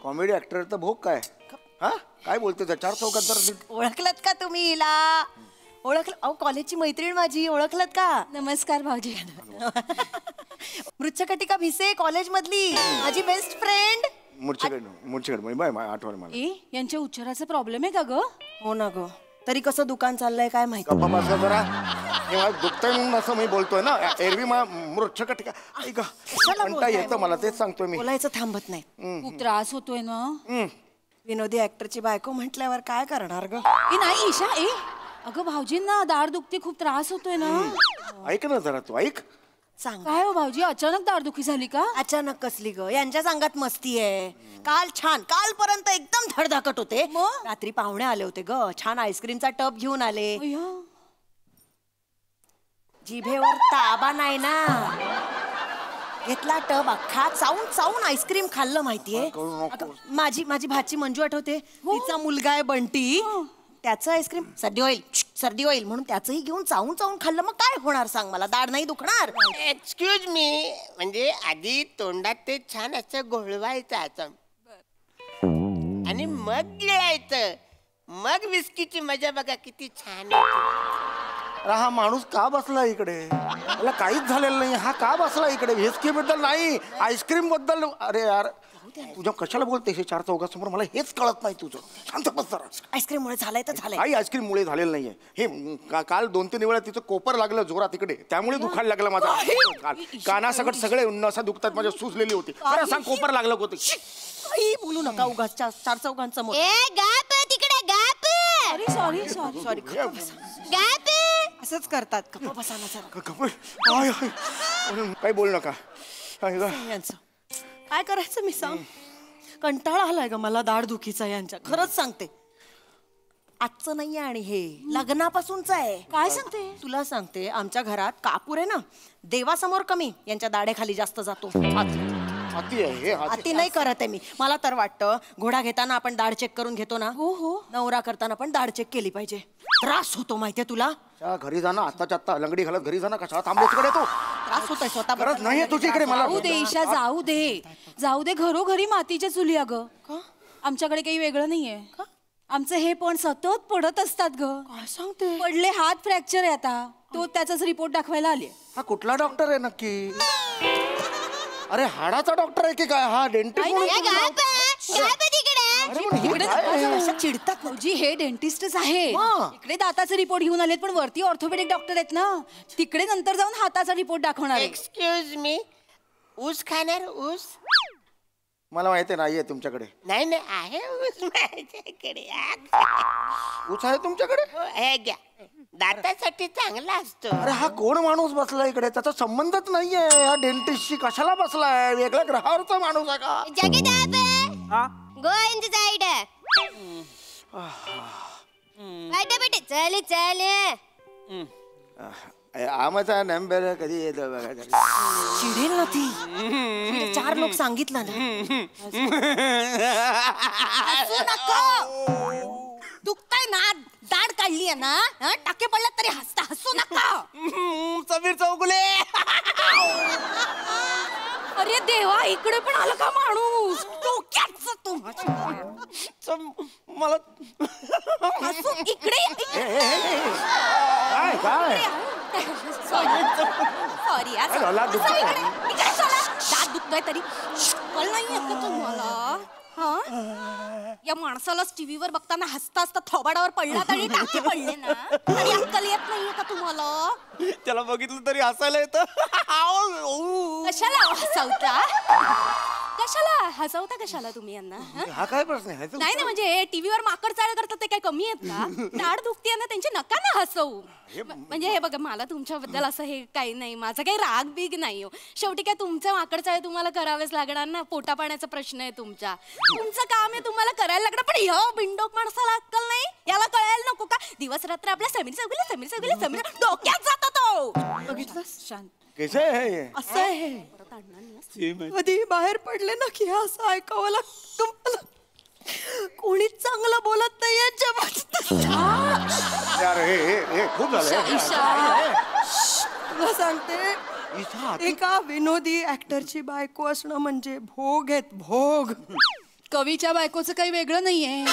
[SPEAKER 8] कॉमेडी ऍक्टर तर भोग काय? हा काय बोलते त्या 4 चौकात जर
[SPEAKER 7] ओळखलत का तुम्ही हिला? ओळखलं? अहो कॉलेजची मैत्रीण माझी. ओळखलत का?
[SPEAKER 1] नमस्कार भाऊजी.
[SPEAKER 7] मृच्छकटिका भिसे कॉलेज मधली माझी बेस्ट फ्रेंड.
[SPEAKER 8] मुर्चेकड बाय आठवण मला.
[SPEAKER 1] ए यांच्या उच्चाराचा प्रॉब्लेम आहे का ग?
[SPEAKER 7] हो ना ग. तरी कसं दुकान चाललंय काय माहिती.
[SPEAKER 8] गप्पा बसा जरा. हे मला दुखतंय म्हणून असं मी बोलतोय ना. एरवी मृच्छकटिका ऐका म्हणता येतं मला, तेच सांगतोय मी.
[SPEAKER 7] बोलायचं थांबत नाही.
[SPEAKER 1] खूप त्रास होतोय ना.
[SPEAKER 7] विनोदी ऍक्टरची बायको म्हटल्यावर काय करणार ग?
[SPEAKER 1] ए नाही ईशा, ए अगं भाऊजींना दाढ दुखते, खूप त्रास होतोय ना.
[SPEAKER 8] ऐक ना जरा तू ऐक.
[SPEAKER 7] सांग.
[SPEAKER 1] काय हो भाऊजी, अचानक दाढदुखी झाली का?
[SPEAKER 7] अचानक कसली ग? यांच्या सांगात मस्ती आहे. काल छान, कालपर्यंत एकदम धडधाकट होते. रात्री पाहुणे आले होते ग. छान आईस्क्रीमचा टब घेऊन आले.
[SPEAKER 1] अय्या.
[SPEAKER 7] जिभेवर ताबा नाही ना. घेतला टब अख्खा, चावून चावून आईस्क्रीम खाल्लं माहितीये. अगं, माझी भाची मंजू आठवते, तिचा मुलगा आहे बंटी, त्याचं आईस्क्रीम सर्दी होईल म्हणून त्याचंही घेऊन चावून चावून खाल्लं. मग काय होणार सांग मला? दाढ नाही दुखणार?
[SPEAKER 9] एक्सक्यूज मी, म्हणजे आधी तोंडात ते छान असं घोळवायचं असं आणि मग गिळायचं. मग विस्कीची मजा बघा किती छान येते.
[SPEAKER 8] अरे हा माणूस का बसला इकडे? मला काहीच झालेलं नाही. हा का बसला इकडे? व्हिस्की बद्दल नाही, आईस्क्रीम बद्दल. अरे यार तुझ्या कशाला बोलते हे 4 चौकासमोर? मला हेच कळत नाही तुझं. शांत बस जरा.
[SPEAKER 7] आईस्क्रीम मुळे झालंय तर झालंय.
[SPEAKER 8] काही आईस्क्रीम मुळे झालेलं नाहीये हे. काल 2-3 वेळा तिचं कोपर लागलं जोरात तिकडे, त्यामुळे दुखायला लागलं माझा. कानासकट सगळे नसा दुखतात माझ्या, सुजलेली होती. अरे सांग कोपर लागलं होतं.
[SPEAKER 7] काही बोलू नका उगाच 4 चौघांसमोर.
[SPEAKER 4] ए गाप तिकडे गाप.
[SPEAKER 1] Sorry
[SPEAKER 7] sorry.
[SPEAKER 4] गाप.
[SPEAKER 7] असंच करतात. गप्पा बसा ना जरा.
[SPEAKER 8] काही बोलू नका.
[SPEAKER 7] यांचं काय करायचं मी सांग? कंटाळा आलाय ग मला दाढ दुखीचा यांच्या. खरंच सांगते. आजचं नाहीये आणि हे लग्नापासूनच आहे.
[SPEAKER 1] काय सांगते?
[SPEAKER 7] तुला सांगते, आमच्या घरात कापूर आहे ना, देवासमोर कमी, यांच्या दाढेखाली जास्त जातो.
[SPEAKER 8] हाती आहे हे.
[SPEAKER 7] अति नाही करत आहे मी. मला तर वाटतं घोडा घेताना आपण दाढ चेक करून घेतो ना, हो नवरा करताना पण दाढ चेक केली पाहिजे. त्रास होतो माहितीये तुला?
[SPEAKER 8] घरी जाणं आत्ताच्या आत्ता लंगडी घालत घरी जाणं. कशाला थांबले तिकडे तू?
[SPEAKER 7] त्रास होतोय स्वतः.
[SPEAKER 8] गरज नाहीये तुझी इकडे. मला
[SPEAKER 1] जाऊ दे ईशा, जाऊ दे. घरोघरी मातीच्या चुली. अगं आमच्याकडे काही वेगळं नाहीये. आमचं हे पण सतत पडत असतात ग.
[SPEAKER 7] काय सांगते?
[SPEAKER 1] पडले, हात फ्रॅक्चर आहे आता. तो त्याचाच रिपोर्ट दाखवायला आले.
[SPEAKER 8] हा कुठला डॉक्टर आहे नक्की? अरे हाडाचा डॉक्टर आहे की काय? हा डेंटिस्ट
[SPEAKER 7] चिडतात
[SPEAKER 1] भाऊजी, हे डेंटिस्टच आहे. इकडे दाताचे रिपोर्ट घेऊन आलेत, पण वरती ऑर्थोपेडिक डॉक्टर आहेत ना, तिकडे नंतर जाऊन हाताचा रिपोर्ट दाखवणार आहे.
[SPEAKER 9] एक्सक्यूज मी, ऊस खाणार? ऊस
[SPEAKER 8] मला माहिती नाहीये तुमच्याकडे.
[SPEAKER 9] नाही नाही आहे ऊस माझ्याकडे.
[SPEAKER 8] ऊस आहे तुमच्याकडे?
[SPEAKER 9] हो, हे घ्या, दातासाठी चांगला असतो.
[SPEAKER 8] अरे हा कोण माणूस बसलाय इकडे? त्याचा संबंधच नाहीये या डेंटिस्टशी. कशाला बसलाय? वेगळ्या ग्रहावरचा माणूस आहे का?
[SPEAKER 4] गो इन द साइड. बैठे बैठे चले चले.
[SPEAKER 8] आमचा नंबर कधी येतो बघा.
[SPEAKER 7] चिडेल ना ती. तिला 4 लोक सांगितलं ना. दुखताय ना, दाढ काढली आहे ना, टाके पडला तरी हसता, हसू नका.
[SPEAKER 3] समीर चौगुले.
[SPEAKER 7] अरे देवा, इकडे पण आला का माणूस? डोक्याच तू
[SPEAKER 3] मला
[SPEAKER 7] हसू इकडे.
[SPEAKER 8] काय काय
[SPEAKER 7] सॉरी
[SPEAKER 8] डोला दुखतोय.
[SPEAKER 7] दात दुखतोय तरी कळ नाहीये का तुम्हाला? या माणसालाच टीव्हीवर बघताना हसता हसता थोबाडावर पडला तरी टाके पडले ना, तरी अक्कल येत नाहीये का तुम्हाला?
[SPEAKER 3] त्याला बघितलं तरी हसायला येतं.
[SPEAKER 7] कशाला हसवता? कशाला हसवता? कशाला तुम्ही यांना?
[SPEAKER 8] हा काय प्रश्न आहे?
[SPEAKER 7] नाही ना, म्हणजे टीव्हीवर माकड चाळ करतात ते काय कमी आहेत का? दाढ दुखते ना त्यांची, नका ना हसवू. म्हणजे हे बघा, मला तुमच्याबद्दल असं हे काही नाही, माझा काही राग बिग नाही हो. शेवटी काय तुमचं माकड चाळ तुम्हाला करावेच लागणार ना. पोटा पाण्याचा प्रश्न आहे तुमचा. तुमचं काम आहे, तुम्हाला करायला लागणार. पण ह्यो बिंडोक माणसाला अक्कल नाही, याला कळायला नको का? दिवस रात्र आपल्या समीर डोक्यात जातो तो. बघितलं? शांत.
[SPEAKER 8] कसे आहे?
[SPEAKER 7] असं आहे. कधी बाहेर पडले ना की असं ऐकावं लागतं मला. कोणी चांगलं बोलत नाही यांच्या.
[SPEAKER 8] यार हे खूप झालं.
[SPEAKER 7] तुला सांगते, एका विनोदी ऍक्टरची बायको असणं म्हणजे भोग आहेत, भोग. कवीच्या बायकोचं काही वेगळं नाहीये.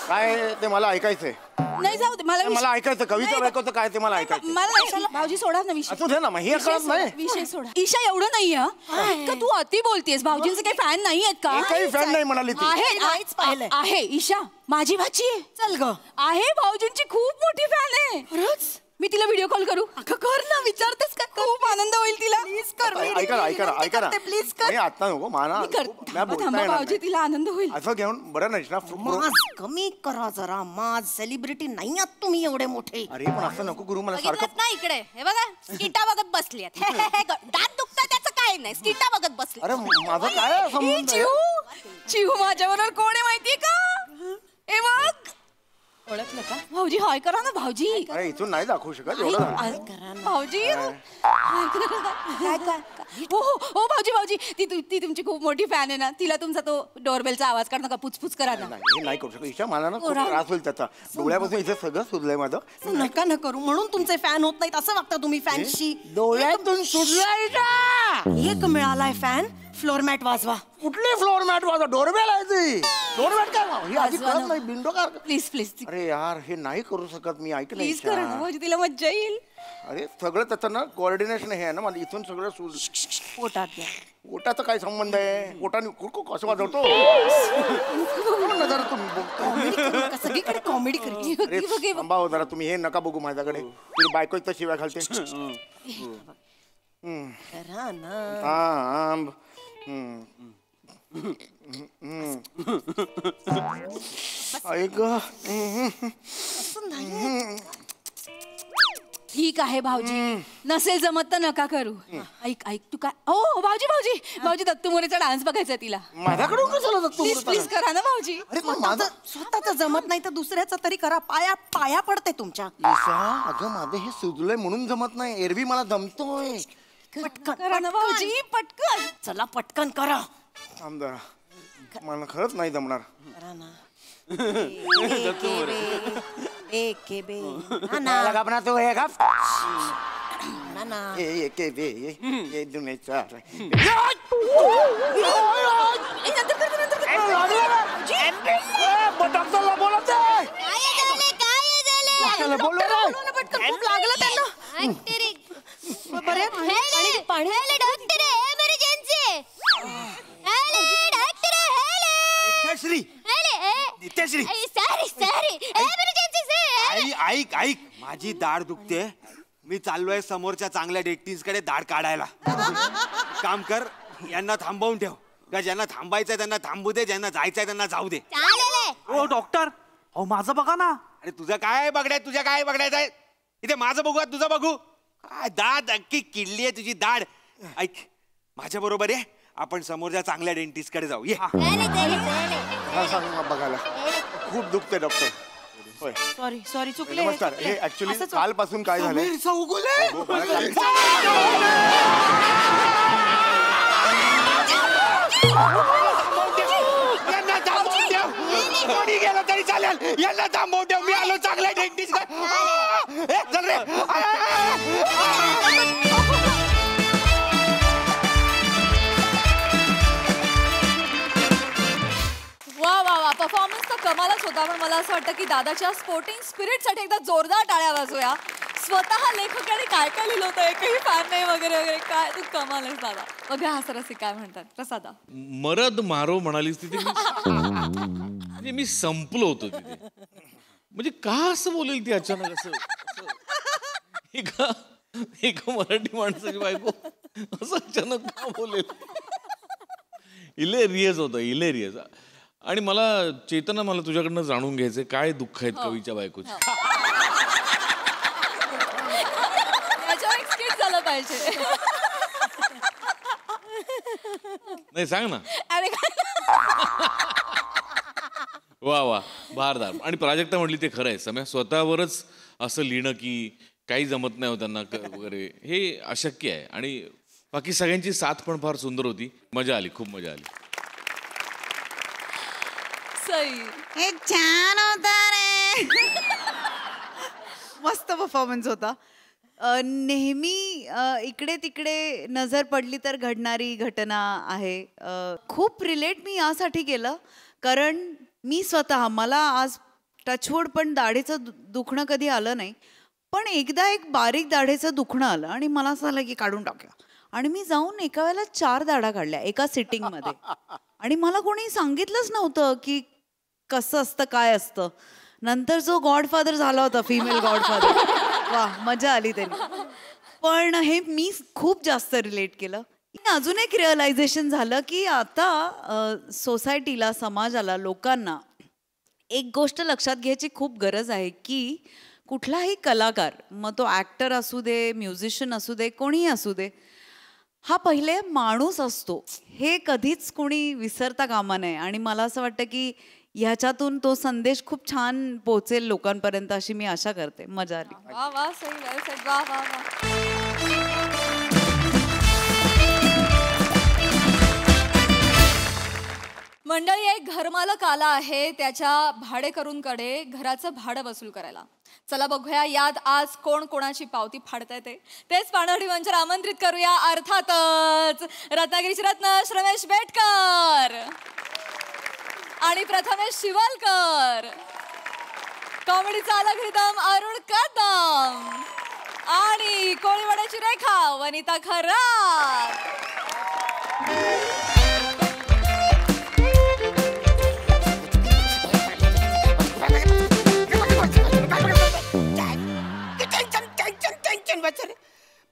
[SPEAKER 8] काय ते मला ऐकायचंय.
[SPEAKER 7] नाही, जाऊ दे.
[SPEAKER 8] मला ऐकायचं. कविता बायकोचं काय ते मला ऐकायचं.
[SPEAKER 7] मला भाऊजी सोडा ना विषय.
[SPEAKER 8] असू दे ना, मग हे कळत नाही.
[SPEAKER 7] विषय सोडा. ईशा एवढं नाही का तू अति बोलतेस? भाऊजींचे काही फॅन नाही आहेत का?
[SPEAKER 8] काही फॅन नाही म्हणाली ती.
[SPEAKER 7] आहे ईशा, माझी भाची आहे. चल ग. आहे, भाऊजींची खूप मोठी फॅन आहे. खरंच? मी तिला व्हिडिओ कॉल करू? अगं कर ना. विचारतेस का? खूप आनंद होईल तिला. प्लीज कर.
[SPEAKER 8] ऐका ना.
[SPEAKER 7] प्लीज कर.
[SPEAKER 8] आता नको माना.
[SPEAKER 7] भाऊजी, तिला आनंद होईल.
[SPEAKER 8] असं घेऊन बरं नाही ना.
[SPEAKER 7] कमी करा जरा. माझ सेलिब्रिटी नाही आहात तुम्ही एवढे मोठे.
[SPEAKER 8] अरे पण असं नको करू. मला सारखं
[SPEAKER 7] ना इकडे. हे बघा, स्किटा बघत बसली. दात दुखतात त्याचं काय नाही, स्किटा बघत बसली.
[SPEAKER 8] अरे माझा काय संबंध आहे?
[SPEAKER 7] चिहू माझ्याबरोबर कोण आहे माहितीये का? हे बघ. ओळखलं का? भाऊजी हाय करा ना. भाऊजी
[SPEAKER 8] अरे इथून नाही दाखवू शकत एवढं.
[SPEAKER 7] भाऊजी हो भाऊजी, ती तुमची खूप मोठी फॅन आहे ना. तिला तुमचा तो डोरबेलचा आवाज काढ नका, पुचपुच करा ना.
[SPEAKER 8] हे नाही करू शकत ईशा. मला ना खूप त्रास होईल त्याचा. डोळ्यापासून इथे सगळं सुजलंय माझं.
[SPEAKER 7] नका ना करू. म्हणून तुमचे फॅन होत नाहीत असं वागता तुम्ही फॅनशी.
[SPEAKER 8] डोळ्यातून सुजलंय का?
[SPEAKER 7] एक मिळालाय फॅन. फ्लोर मॅट वाजवा.
[SPEAKER 8] कुठली फ्लोर मॅट वाजवा? डोरबेल आहे ती. फ्लोर मॅट काय? हे आधी कळत नाही. Window car.
[SPEAKER 7] प्लीज.
[SPEAKER 8] अरे यार हे नाही करू शकत मी. ऐक
[SPEAKER 7] प्लीज करा ना भाऊजी, तिला मज्जा येईल.
[SPEAKER 8] अरे सगळं त्याचं ना कोऑर्डिनेशन हे आहे ना. मला इथून सगळं
[SPEAKER 7] पोटात घ्या.
[SPEAKER 8] पोटाचा काय संबंध आहे? पोटाने कसं वाजवतो? जरा तुम्ही बघतो
[SPEAKER 7] सगळीकडे कॉमेडी करते.
[SPEAKER 8] हो जरा तुम्ही हे नका बघू माझ्याकडे. तुझी बायको तर शिवाय घालते. ऐक.
[SPEAKER 7] ठीक आहे भाऊजी, नसेल जमत तर नका करू. ऐक तू काय. हो भाऊजी दत्तू मोरेचा डान्स बघायचा तिला.
[SPEAKER 8] माझ्याकडून कशाला
[SPEAKER 7] प्लीज करा ना भाऊजी. स्वतःच जमत नाही तर दुसऱ्याचा तरी करा. पाया पडते तुमच्या.
[SPEAKER 8] अगं माझं हे सुजलंय म्हणून जमत नाही. एरवी मला जमतोय.
[SPEAKER 7] पटकन करा ना भाऊजी, पटकन. चला पटकन करा.
[SPEAKER 8] आमदार मला खरंच नाही जमणार.
[SPEAKER 7] करा ना.
[SPEAKER 3] ऐक माझी दाढ दुखते.
[SPEAKER 2] मी चाललोय समोरच्या चांगल्या डेटिंग्स कडे दाढ काढायला. काम कर, यांना थांबवून ठेव. का ज्यांना थांबायचंय त्यांना थांबू दे, ज्यांना जायचंय त्यांना जाऊ दे.
[SPEAKER 3] ओ डॉक्टर, अहो माझं बघा ना.
[SPEAKER 2] अरे तुझं काय बघण्यात, तुझ्या काय बघण्यात आहे इथे? माझं बघू तुझं बघू. काय दाढ अख्खी किडली आहे तुझी दाढ. ऐक, माझ्या बरोबर आहे, आपण समोरच्या चांगल्या डेंटिस्ट कडे जाऊ. ये.
[SPEAKER 8] सांग बघायला. खूप दुखते डॉक्टर. होय.
[SPEAKER 7] सॉरी सॉरी चुकले.
[SPEAKER 8] नमस्कार. हे ऍक्च्युली कालपासून काय झालंय?
[SPEAKER 2] यांना थांबवून ठेव. कोणी गेलं तरी चालेल, यांना थांबवून ठेव. मी आलो चांगल्या डेंटिस्ट कडे. चल रे.
[SPEAKER 1] वा वा वा, परफॉर्मन्स तर कमालच होता. पण मला असं वाटतं की दादाच्या स्पोर्टिंग स्पिरिटसाठी एकदा जोरदार टाळ्या वाजूया. स्वतः लेखकाने काय काय लिहिलं होतं, एकही फॅन नाही वगैरे वगैरे. काय तू कमाल आहेस दादा. बघा हा सरसी काय म्हणतात प्रसादा.
[SPEAKER 5] मरद मारो म्हणालीस तिथे म्हणजे मी संपलो होतो तिथे. म्हणजे का असं बोलेल ती अचानक असं? एका मराठी माणसाची बायको असं अचानक का बोलेल? इलेरियस होतं, इलेरियस. आणि मला चेतना, मला तुझ्याकडनं जाणून घ्यायचंय काय दुःख आहेत कवीच्या बायकोची.
[SPEAKER 1] याच्यावर एक skit झालं पाहिजे.
[SPEAKER 5] नाही सांग ना.
[SPEAKER 1] अरे
[SPEAKER 5] वा वा, भारदार. आणि प्राजक्ता म्हटली ते खरं आहे. सम्या स्वतःवरच असं लिहिणं की काही जमत नाही त्यांना वगैरे, हे अशक्य आहे. आणि बाकी सगळ्यांची साथ पण फार सुंदर होती. मजा आली, खूप मजा आली.
[SPEAKER 6] हे छान होता रे. मस्त परफॉर्मन्स होता. नेहमी इकडे तिकडे नजर पडली तर घडणारी घटना आहे. खूप रिलेट मी यासाठी केलं कारण मी स्वतः, मला आज टचवूड पण दाढेचं दुखणं कधी आलं नाही. पण एकदा एक बारीक दाढेचं दुखणं आलं आणि मला असं झालं की काढून टाकूया. आणि मी जाऊन एका वेळेला 4 दाढा काढल्या एका सिटिंगमध्ये. आणि मला कोणी सांगितलंच नव्हतं की कसं असतं, काय असतं. नंतर जो गॉडफादर झाला होता, फिमेल गॉडफादर, वा मजा आली त्यांनी. पण हे मी खूप जास्त रिलेट केलं. अजून एक रिअलायझेशन झालं की आता सोसायटीला, समाजाला, लोकांना एक गोष्ट लक्षात घ्यायची खूप गरज आहे की कुठलाही कलाकार, मग तो ॲक्टर असू दे, म्युझिशियन असू दे, कोणीही असू दे, हा पहिले माणूस असतो. हे कधीच कोणी विसरता कामा नये. आणि मला असं वाटतं की ह्याच्यातून तो संदेश खूप छान पोहोचेल लोकांपर्यंत, अशी मी आशा करते. मजा आली.
[SPEAKER 1] वा वा, सही वेल सेड. वा वा वा. मंडळी, एक घरमालक आला आहे त्याच्या भाडेकरूंकडे घराचं भाडं वसूल करायला. चला बघूया यात आज कोण कोणाची पावती फाडताय ते. तेच पाणवडी मंचावर आमंत्रित करूया अर्थातच रत्नागिरीचे रत्न श्रमेश बेटकर आणि प्रथमेश शिवलकर, कॉमेडीचा अलग रिदम अरुण कदम आणि कोळीवाड्याची रेखा वनिता खरात.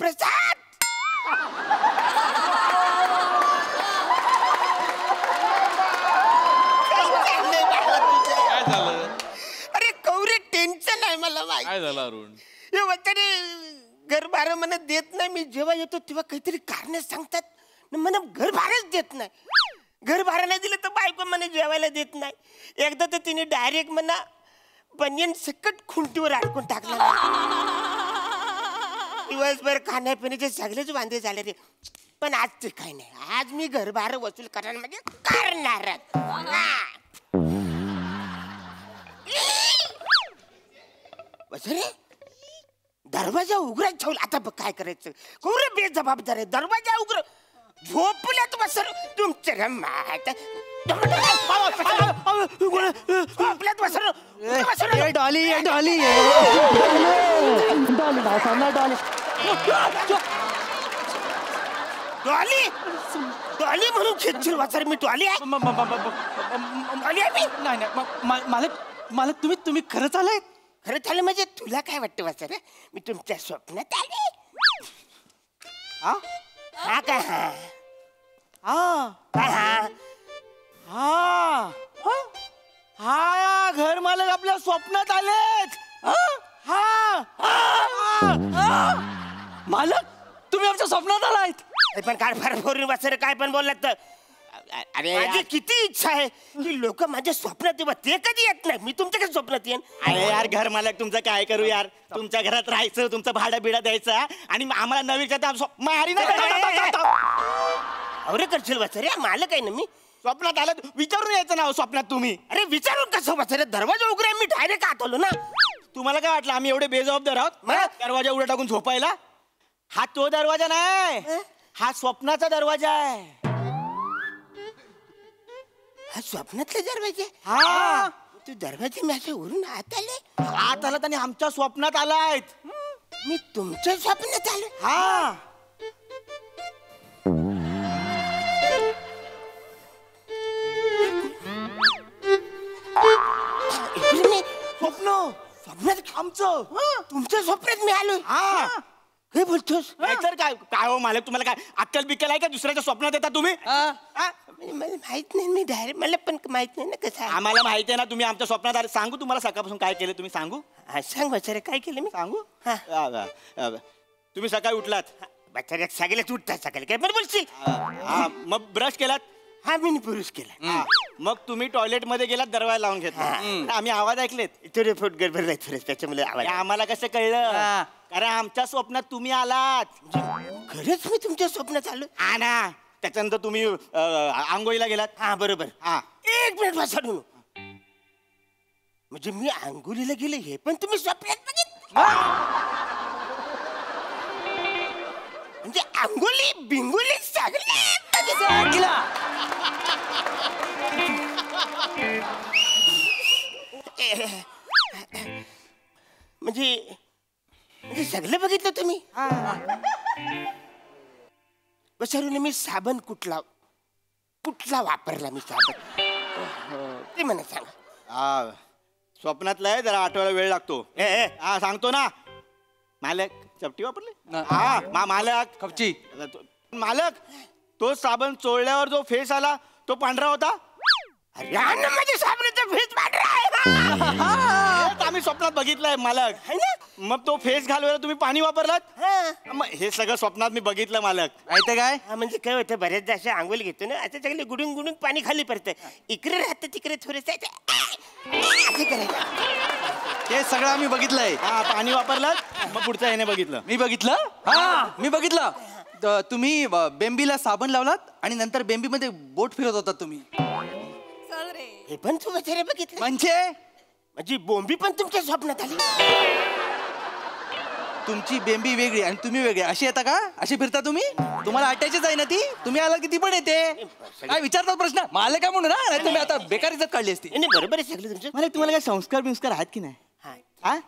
[SPEAKER 9] प्रसाद,
[SPEAKER 5] काय झालं?
[SPEAKER 9] अरे कवरे टेन्शन आहे मला.
[SPEAKER 5] काय झालं अरुण?
[SPEAKER 9] हे वगैरे घर भाडं मला देत नाही. मी जेव्हा येतो तेव्हा काहीतरी कारण सांगतात, मला घर भाडंच देत नाही. घर भाडं नाही दिलं तर बायको मला जेवायला देत नाही. एकदा तर तिने डायरेक्ट म्हणा बनियन सकट खुंटीवर अडकून टाकला. दिवसभर खाण्यापिण्याचे सगळेच वांदे झाले रे. पण आज ते काही नाही. आज मी घर भाडं वसूल करायला म्हणजे करणार. रे दरवाजा उघडा ठेवला. आता बघ काय करायचं. कोण बेजबाबदार आहे. दरवाजा उघड झोपल्यात बसर तुमचे रमात झोपल्यात बसर.
[SPEAKER 3] डॉली डॉली
[SPEAKER 9] डॉली डॉली म्हणून खेचशील वाचर. मी डॉली आहे. डॉली आहे मी.
[SPEAKER 3] नाही मालक, मालक तुम्ही खरंच आलाय?
[SPEAKER 9] खरं झालं म्हणजे तुला काय वाटतं वाचर मी तुमच्या स्वप्नात आले
[SPEAKER 3] हा
[SPEAKER 9] हा काय हा
[SPEAKER 3] हा
[SPEAKER 9] काय हा
[SPEAKER 3] हा हा घर मालक आपल्या स्वप्नात आलेत हा हा
[SPEAKER 10] मालक तुम्ही आमच्या स्वप्नात आलायत.
[SPEAKER 9] हे पण काय फार फोरून वाचर काय पण बोललात तर
[SPEAKER 3] अरे
[SPEAKER 9] माझी किती इच्छा आहे की लोक माझ्या स्वप्नात येतात ते कधी येत नाही मी तुमच्या कधी स्वप्नात येईन
[SPEAKER 3] अरे यार घर मालक तुमचं काय करू यार तुमच्या घरात राहायचं तुमचं भाडं बिडा द्यायचं आणि आम्हाला नवीन मारी
[SPEAKER 9] अरे करशील वाचर मालक आहे ना मी
[SPEAKER 3] स्वप्नात आलं विचारून यायचं ना स्वप्नात तुम्ही
[SPEAKER 9] अरे विचारून कसं वाचर दरवाजा उघडे मी डायरेक्ट आत आलो ना
[SPEAKER 3] तुम्हाला काय वाटलं आम्ही एवढे बेजबाबदार आहोत
[SPEAKER 9] मग?
[SPEAKER 3] दरवाजा उघडा टाकून झोपायला हा तो दरवाजा नाही हा स्वप्नाचा दरवाजा आहे
[SPEAKER 9] हा स्वप्नातले दरवाजे
[SPEAKER 3] हा
[SPEAKER 9] तू दरवाजे माझ्या वरून आत आले
[SPEAKER 3] आत आलात आणि आमच्या स्वप्नात आलायत
[SPEAKER 9] मी तुमच्या स्वप्नात आलो
[SPEAKER 3] हा
[SPEAKER 9] स्वप्न स्वप्नात आमचं तुमच्या स्वप्नात मी आलो
[SPEAKER 3] हा
[SPEAKER 9] हे बोलतोस
[SPEAKER 3] नाहीतर काय काय हो मालक तुम्हाला काय अक्कल बिक्कल आहे का दुसऱ्याच्या स्वप्नात येता तुम्ही हा?
[SPEAKER 9] मला माहित नाही मी डायरेक्ट मला पण माहित नाही ना कसं आहे.
[SPEAKER 3] आम्हाला माहिती आहे ना तुम्ही आमच्या स्वप्नात आले सांगू तुम्हाला सकाळपासून काय केलं तुम्ही सांगू
[SPEAKER 9] हा सांग बचारे काय केलं मी
[SPEAKER 3] सांगू
[SPEAKER 9] हा.
[SPEAKER 3] तुम्ही सकाळी उठलात
[SPEAKER 9] बचाऱ्यात सगळ्याच उठतात सकाळी काय बरं बोलशील
[SPEAKER 3] हा, मग ब्रश केलात
[SPEAKER 9] हा मी पुरुष केला
[SPEAKER 3] हा. मग तुम्ही टॉयलेट मध्ये गेलात दरवाजा लावून घेतला आम्ही आवाज ऐकलेत
[SPEAKER 9] थोडे फूट गडबड नाही थोडं त्याच्यामुळे आवाज
[SPEAKER 3] हे आम्हाला कसं कळलं कारण आमच्या स्वप्नात तुम्ही आलात
[SPEAKER 9] खरंच मी तुमच्या स्वप्नात आलो
[SPEAKER 3] हा ना त्याच्यानंतर तुम्ही आंघोळीला गेलात
[SPEAKER 9] हा बरोबर
[SPEAKER 3] हा
[SPEAKER 9] एक मिनिट वाचून म्हणजे मी आंघोळीला गेले हे पण तुम्ही स्वप्नात बघितलं म्हणजे आंघोळी बिंगोली सगळे म्हणजे म्हणजे सगळं बघितलं तुम्ही बसरून मी साबण कुठला कुठला वापरला मी साबण ते मला सांगा
[SPEAKER 3] स्वप्नातला आहे जरा आठवड्या वेळ लागतो हा सांगतो ना मालक चपटी वापरली हा मालक
[SPEAKER 10] कपची
[SPEAKER 3] मालक तो साबण चोळल्यावर जो फेस आला तो पांढरा होता
[SPEAKER 9] अरे माझ्या साबणाचा फेस पांढरा आहे
[SPEAKER 3] हेच आम्ही स्वप्नात बघितलंय मालक
[SPEAKER 9] है ना?
[SPEAKER 3] मग तो फेस घालवायला तुम्ही पाणी वापरलात
[SPEAKER 9] हा.
[SPEAKER 3] मग हे सगळं स्वप्नात मी बघितलं मालक
[SPEAKER 10] माहिती काय
[SPEAKER 9] हा, म्हणजे काय होतं बऱ्याचदा अशा आंघोळ घेतो ना आता सगळे गुडून गुडून पाणी खाली पडतं इकडे राहतं तिकडे थोडंसं असं करायचं
[SPEAKER 10] ते सगळं आम्ही बघितलंय.
[SPEAKER 3] हा पाणी वापरलात मग पुढचं ह्याने बघितलं
[SPEAKER 10] मी बघितलं हा मी बघितलं तुम्ही बेंबीला साबण लावलात आणि नंतर बेंबीमध्ये बोट फिरत होता तुम्ही
[SPEAKER 1] चल रे.
[SPEAKER 9] हे पण तू बचारे बघितलं
[SPEAKER 10] म्हणजे
[SPEAKER 9] म्हणजे बोंबी पण तुमच्या स्वप्नात आली
[SPEAKER 10] तुमची बेंबी वेगळी आणि तुम्ही वेगळे अशी येता का अशी फिरता तुम्ही तुम्हाला अटॅचच आहे ना ती तुम्ही आला किती पण येते काय विचारतात प्रश्न मला काय म्हणू ना नाही तुम्ही आता बेकार इज्जत काढली असती
[SPEAKER 9] नाही बरोबर आहे सगळं तुमचं
[SPEAKER 3] मला तुम्हाला काय संस्कार बिंस्कार आहेत की नाही
[SPEAKER 9] हा
[SPEAKER 3] हा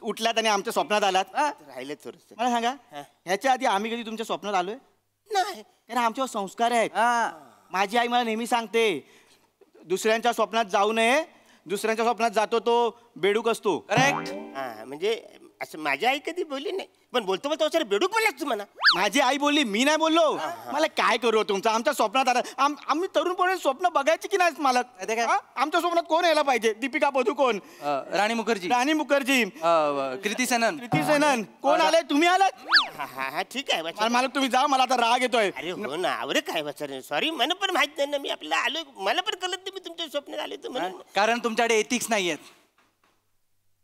[SPEAKER 3] उठलात आणि आमच्या स्वप्नात आलात
[SPEAKER 9] राहिलं थोडस
[SPEAKER 3] मला सांगा ह्याच्या आधी आम्ही कधी तुमच्या स्वप्नात आलोय
[SPEAKER 9] नाही
[SPEAKER 3] कारण आमच्यावर संस्कार आहेत माझी आई मला नेहमी सांगते दुसऱ्यांच्या स्वप्नात जाऊ नये दुसऱ्यांच्या स्वप्नात जातो तो बेडूक असतो
[SPEAKER 10] करेक्ट
[SPEAKER 9] हा म्हणजे असं माझी आई कधी बोलली नाही पण बोलतो बोलतो सर बेडूक बोललास तू म्हणा
[SPEAKER 3] माझी आई बोलली मी नाही बोललो मला काय करू तुमचं आमच्या स्वप्नात आला आम्ही तरुणपणे स्वप्न बघायची की नाही मालक
[SPEAKER 10] ते काय?
[SPEAKER 3] हा? आमच्या स्वप्नात कोण यायला पाहिजे दीपिका पदुकोण
[SPEAKER 10] राणी मुखर्जी
[SPEAKER 3] राणी मुखर्जी
[SPEAKER 10] कृती सेनन
[SPEAKER 3] प्रीती सेनन कोण आले तुम्ही आलात
[SPEAKER 9] हा हा हा ठीक आहे
[SPEAKER 3] मला
[SPEAKER 9] बच्चा.
[SPEAKER 3] मालक तुम्ही जा मला आता राग येतोय
[SPEAKER 9] अरे हो ना आवरे काय बचार सॉरी मला पण माहित नाही ना मी आपल्याला आलो मला पण कळत नाही मी तुमच्या स्वप्नात आलो तर म्हणून
[SPEAKER 10] कारण तुमच्याकडे एथिक्स नाहीयेत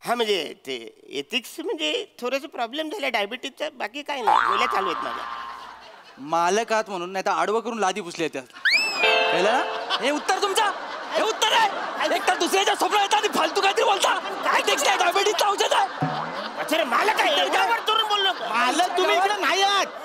[SPEAKER 9] हा म्हणजे ते एथिक्स म्हणजे थोडंसं प्रॉब्लेम झाला डायबिटीजचा बाकी काय नाही मुलं चालू आहेत माझ्या
[SPEAKER 10] मालक आहात म्हणून नाही तर आडवं करून लादी पुसली त्यात कळलं ना? हे उत्तर तुमचा हे उत्तर आहे एक तर दुसऱ्याच्या स्वप्न येतात आणि फालतू काहीतरी बोलता काय टेक्स्ट आहे डायबिटीजचं औषध आहे
[SPEAKER 9] बचारे मला काय एवढ्यावर तरुण बोललो का?
[SPEAKER 3] मालक तुम्ही इकडे नाही आहात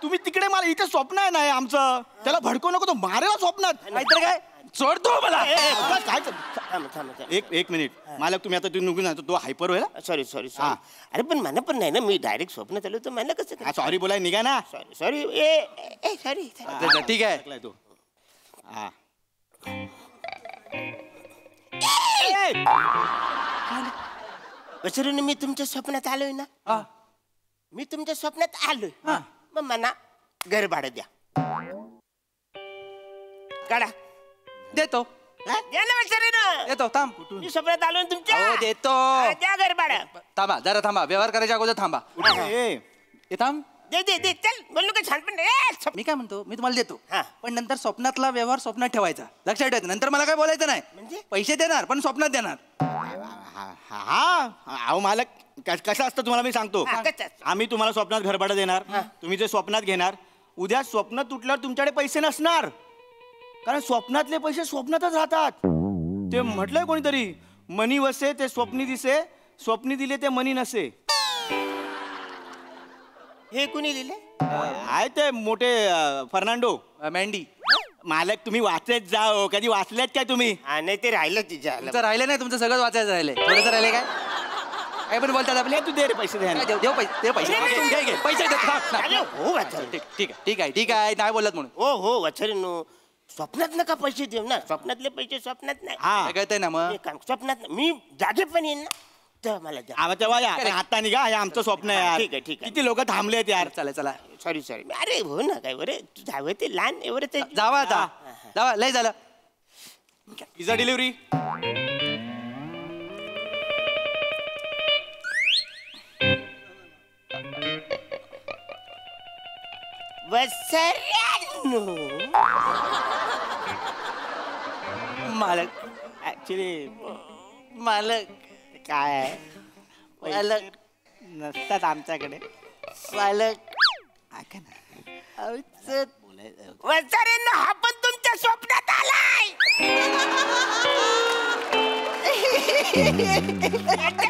[SPEAKER 3] तुम्ही तिकडे मला इथे स्वप्न आहे ना आमचं त्याला भडकू नको तो मारेला स्वप्नात
[SPEAKER 10] नाहीतर काय सोडतो मला
[SPEAKER 3] काय
[SPEAKER 9] थांब, थांब, थांब.
[SPEAKER 3] एक मिनिट मालक तुम्ही आता तुम्ही निघून जातो तो हायपर होईल
[SPEAKER 9] सॉरी सॉरी
[SPEAKER 3] हा.
[SPEAKER 9] सॉरी अरे पण मला पण नाही ना मी डायरेक्ट स्वप्नात आलो तर मला कसं
[SPEAKER 3] सॉरी बोलाय निघा ना
[SPEAKER 9] सॉरी सॉरी ए सॉरी
[SPEAKER 10] ठीक आहे
[SPEAKER 3] ऐकलाय तो हा
[SPEAKER 9] वसरून मी तुमच्या स्वप्नात आलोय ना
[SPEAKER 10] हा.
[SPEAKER 9] मी तुमच्या स्वप्नात आलोय मग मला घर भाडं द्या काढा
[SPEAKER 10] देतो
[SPEAKER 9] द्या ना वसरून
[SPEAKER 10] देतो थांब
[SPEAKER 9] मी स्वप्नात आलोय ना तुमच्या
[SPEAKER 10] हो देतो
[SPEAKER 9] द्या घर भाडं
[SPEAKER 10] थांबा जरा थांबा व्यवहार करायच्या अगोदर थांबा ए थांब
[SPEAKER 9] दे दे दे चल बोललो का छान पण
[SPEAKER 10] मी काय म्हणतो मी तुम्हाला देतो
[SPEAKER 9] हा.
[SPEAKER 10] पण नंतर स्वप्नातला व्यवहार स्वप्नात ठेवायचा लक्षात ठेवायचं नंतर मला काय बोलायचं नाही
[SPEAKER 9] म्हणजे?
[SPEAKER 10] पैसे देणार पण स्वप्नात देणार
[SPEAKER 3] हा अहो मालक कसं असतं तुम्हाला मी सांगतो
[SPEAKER 9] हा, कसं असतं?
[SPEAKER 3] आम्ही तुम्हाला स्वप्नात घरभाडं देणार तुम्ही जे स्वप्नात घेणार उद्या स्वप्न तुटल्यावर तुमच्याकडे पैसे नसणार कारण स्वप्नातले पैसे स्वप्नातच राहतात ते म्हटलंय कोणीतरी मनी वसे ते स्वप्नी दिसे स्वप्नी दिले ते मनी नसे
[SPEAKER 9] हे कुणी लिहिले
[SPEAKER 3] आहे ते मोठे फर्नांडो
[SPEAKER 10] मँडी
[SPEAKER 3] मालक तुम्ही वाचत जाओ कधी वाचलेत काय तुम्ही
[SPEAKER 9] नाही ते राहिलं तिच्या
[SPEAKER 10] तुमचं राहिलं नाही तुमचं सगळं वाचायचं राहिलंय थोडंसं राहिलंय काय पण बोलतात आपले
[SPEAKER 3] तू दे रे पैसे द्या
[SPEAKER 10] काय देऊ पैसे दे पैसे घे, घे, पैसे दे थांब,
[SPEAKER 9] अरे
[SPEAKER 10] थांब.
[SPEAKER 9] हो वचन
[SPEAKER 10] ठीक आहे नाही बोलत म्हणून
[SPEAKER 9] हो हो वचन स्वप्नात नका पैसे देऊ ना स्वप्नातले पैसे स्वप्नात नाही
[SPEAKER 10] काय कळतंय ना मग
[SPEAKER 9] एक काम, स्वप्नात नाही. मी जागे पण येईन ना तेव्हा मला द्या
[SPEAKER 3] आवा तेव्हा या पण आता निघा हे आमचं स्वप्न आहे यार
[SPEAKER 9] ठीक आहे, ठीक आहे.
[SPEAKER 3] किती लोक थांबलेत यार
[SPEAKER 10] चला
[SPEAKER 9] सॉरी अरे हो ना काय बरे तू जावं ते लहान एवढं
[SPEAKER 10] जावा आता जावा लय झालं
[SPEAKER 3] पिझ्झा डिलिव्हरी
[SPEAKER 9] वसऱ्यांनो
[SPEAKER 10] मालक
[SPEAKER 3] ऍक्च्युली
[SPEAKER 10] मालक
[SPEAKER 3] काय
[SPEAKER 10] मालक
[SPEAKER 3] नसतात आमच्याकडे
[SPEAKER 10] मालक
[SPEAKER 9] वसऱ्यांनो हा पण तुमच्या स्वप्नात आलाय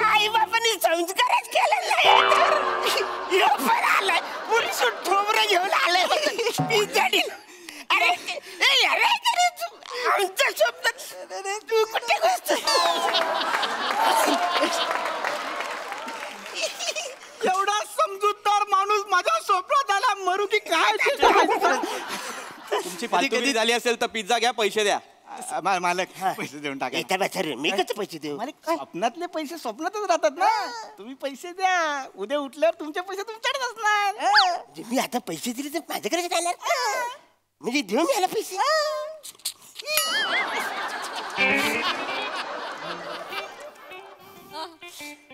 [SPEAKER 9] आई बापाने संस्कारच केले नाही पण आलाय पुरुष ठोबरं घेऊन आलाय पिझ्झा डील अरे अरे तू आमच्या स्वप्नात तू कुठे गोष्ट
[SPEAKER 3] एवढा समजूतदार माणूस माझ्या स्वप्नात आला मरू की काय तुमची फालतुगिरी झाली असेल तर पिझ्झा घ्या पैसे द्या मालक पैसे देऊन टाका
[SPEAKER 9] एका बचारे मी कसं पैसे देऊ
[SPEAKER 3] स्वप्नातले पैसे स्वप्नातच राहतात ना तुम्ही पैसे द्या उद्या उठल्यावर तुमचे पैसे तुमच्याकडेच असणार
[SPEAKER 9] म्हणजे मी आता पैसे दिले तर माझ्याकडे जाणार म्हणजे देऊ मी याला पैसे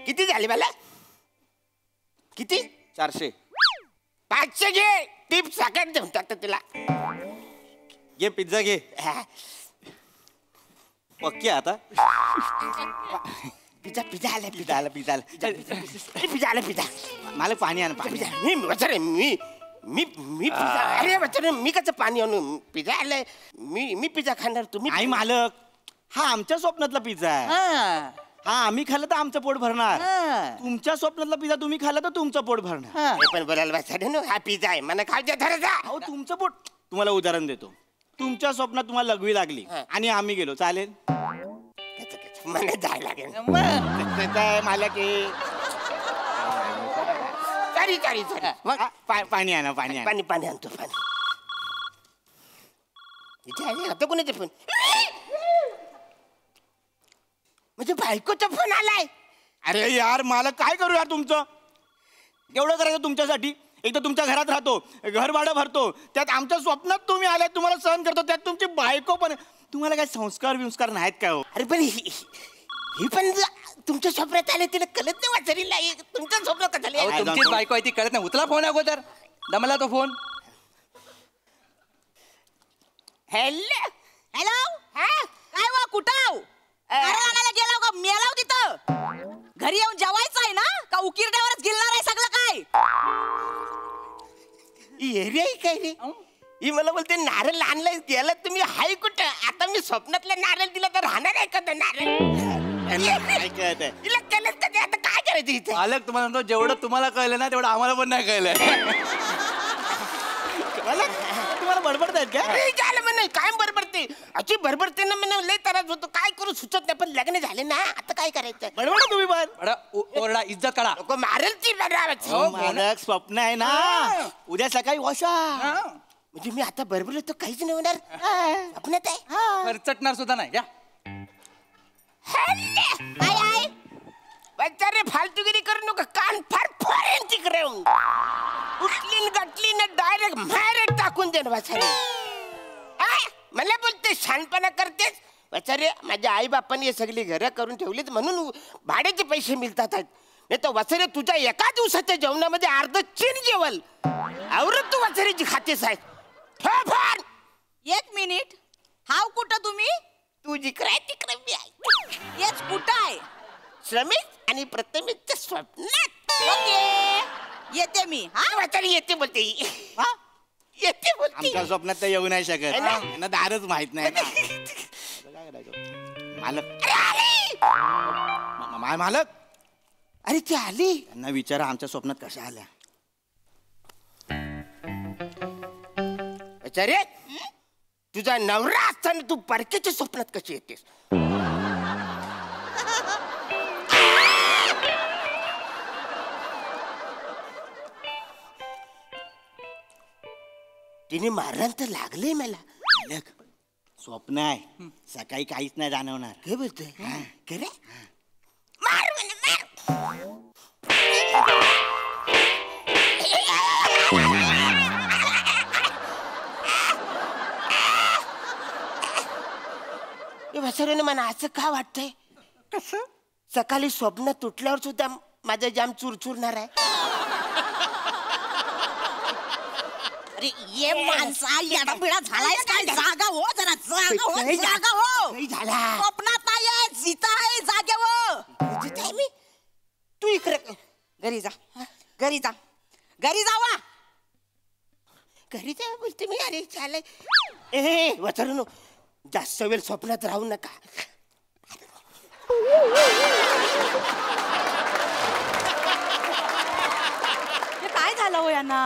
[SPEAKER 9] किती झाले मला किती
[SPEAKER 3] 400
[SPEAKER 9] 500 घे टिप सकाळ देऊन टाकतो तुला
[SPEAKER 3] घे पिझ्झा घे
[SPEAKER 9] हा.
[SPEAKER 3] पक्की आता
[SPEAKER 9] पिझ्झा पिझ्झा आला
[SPEAKER 3] पिझ्झा आला पिझ्झा आला
[SPEAKER 9] पिझ्झा आला पिझ्झा
[SPEAKER 3] मला पाणी आण पाणी
[SPEAKER 9] पिझ्झा मी वचन मी पिझ्झा अरे वचन मी कसं पाणी आणू पिझ्झा आलाय मी पिझ्झा खाणार तुम्ही
[SPEAKER 3] आई मालक हा आमच्या स्वप्नातला पिझ्झा आहे हा आम्ही खाल्लं तर आमचं पोट भरणार तुमच्या स्वप्नातला पिझ्झा तुम्ही खाल्ला तर तुमचं पोट भरणार
[SPEAKER 9] हे पण बोलायला वचन हा पिझ्झा आहे मला खाऊ द्या धरा
[SPEAKER 3] अहो तुमचं पोट तुम्हाला उदाहरण देतो तुमच्या स्वप्नात तुम्हाला लघवी लागली आणि आम्ही गेलो चालेल
[SPEAKER 9] मला जायला लागेल
[SPEAKER 3] काय मालक
[SPEAKER 9] सॉरी
[SPEAKER 3] पाणी आणा पाणी आणा
[SPEAKER 9] पाणी पाणी आणतो पाणी आता कोणाचे फोन म्हणजे बायकोचा फोन आलाय
[SPEAKER 3] अरे यार मला काय करू यार तुमचं एवढं करायचं तुमच्यासाठी एक तर तुमच्या घरात राहतो घर भाडं भरतो त्यात आमच्या स्वप्नात तुम्ही आलात तुम्हाला सहन करतो त्यात तुमची बायको पण तुम्हाला काय संस्कार विंस्कार नाहीत काय हो
[SPEAKER 9] अरे पण ही पण तुमच्या स्वप्नात आले तिला कळत नाही वाचरीला तुमच्या स्वप्नात का झाले
[SPEAKER 10] तुमचीच बायको आहे ती कळत नाही उचला फोन अगोदर दमला तो फोन
[SPEAKER 9] हॅलो
[SPEAKER 7] हॅलो
[SPEAKER 9] हा
[SPEAKER 7] काय वा कुठं आणायला गेलाव का मेलाव तिथं घरी येऊन जेवायचं आहे ना का उकिरड्यावरच गिलणार आहे सगळं काय
[SPEAKER 9] एरिया काय रे ही मला बोलते नारळ आणलाय गेला तुम्ही हाय कुठं आता मी स्वप्नातला नारळ दिला तर राहणार आहे का नारळ तिला कळत का आता काय करायचं इथे
[SPEAKER 10] मालक तुम्हाला म्हणतो जेवढं तुम्हाला कळलं ना तेवढं आम्हाला पण नाही कळलंय
[SPEAKER 3] तुम्हाला बडबडतायत का
[SPEAKER 9] झालं म्हणे काय बरोबरते अशी बरोबरते ना म्हणे लय त्रास होतो काय करू सुचत नाही पण लग्न झाले ना आता काय करायचं
[SPEAKER 3] बडबड तुम्ही पण
[SPEAKER 10] ओरडा इज्जत काढा
[SPEAKER 9] लोक मारेल ती
[SPEAKER 3] मालक स्वप्न आहे ना उद्या सकाळी वशा
[SPEAKER 9] म्हणजे मी आता बरोबर होतो काहीच नाही होणार स्वप्नात आहे
[SPEAKER 10] खर्चटणार सुद्धा नाही घ्या
[SPEAKER 7] काय आहे
[SPEAKER 9] बच्चारे फालतूगिरी करू नका, कान फार फोरेन तिकडे. उठलीन गटलीन डायरेक्ट मारे टाकून देण बचारे. मला बोलते शहाणपणा करतेस. बचारे माझ्या आई बापांनी हे सगळी घरं करून ठेवलीत म्हणून भाड्याचे पैसे मिळतात आहेत. नाही तर वसरे तुझ्या एका दिवसाच्या जेवणामध्ये अर्ध चीन जेवल. आवरत तू वसरेची खातेस आहे.
[SPEAKER 7] एक मिनिट, हाव कुठं तुम्ही?
[SPEAKER 9] तू जिकडे तिकडे मी आहे.
[SPEAKER 7] हेच कुठं आहे?
[SPEAKER 9] श्रमिक आणि प्रथमेशच्या स्वप्नात.
[SPEAKER 7] ओके, येते मी. हा,
[SPEAKER 9] वसरे येते बोलते. येते बोलते.
[SPEAKER 3] आमच्या स्वप्नात तर येऊ नाही शकत. त्यांना दारच माहित नाही ना. मालक, मालक,
[SPEAKER 9] अरे ती आली.
[SPEAKER 3] त्यांना विचारा आमच्या स्वप्नात कशा आल्या.
[SPEAKER 9] अरे तुझा नवरा असताना तू परक्याच्या स्वप्नात कशी येतेस? तिने मारलं तर लागले मला.
[SPEAKER 3] मालक, स्वप्न आहे, सकाळी काहीच नाही जाणवणार.
[SPEAKER 9] काय बोलतोय? खरे मार मला, मार. वसरेने मला असं का वाटतंय? कसं सकाळी स्वप्न तुटल्यावर सुद्धा माझा जाम चुरचुरणार आहे.
[SPEAKER 7] अरे ये माणसा येडा बिडा झालायस काय? जागा हो जरा, जागा हो, जागा हो.
[SPEAKER 9] काही झाला
[SPEAKER 7] स्वप्नात नाहीये, जिता आहे जागेवर.
[SPEAKER 9] जिथे आहे मी. तू इकडे
[SPEAKER 7] घरी जा, घरी जा, घरी जावा.
[SPEAKER 9] घरी जा बोलते मी. अरे चालय. ए वसरणू, जास्त वेळ स्वप्नात राहू नका.
[SPEAKER 7] काय झालं हो यांना?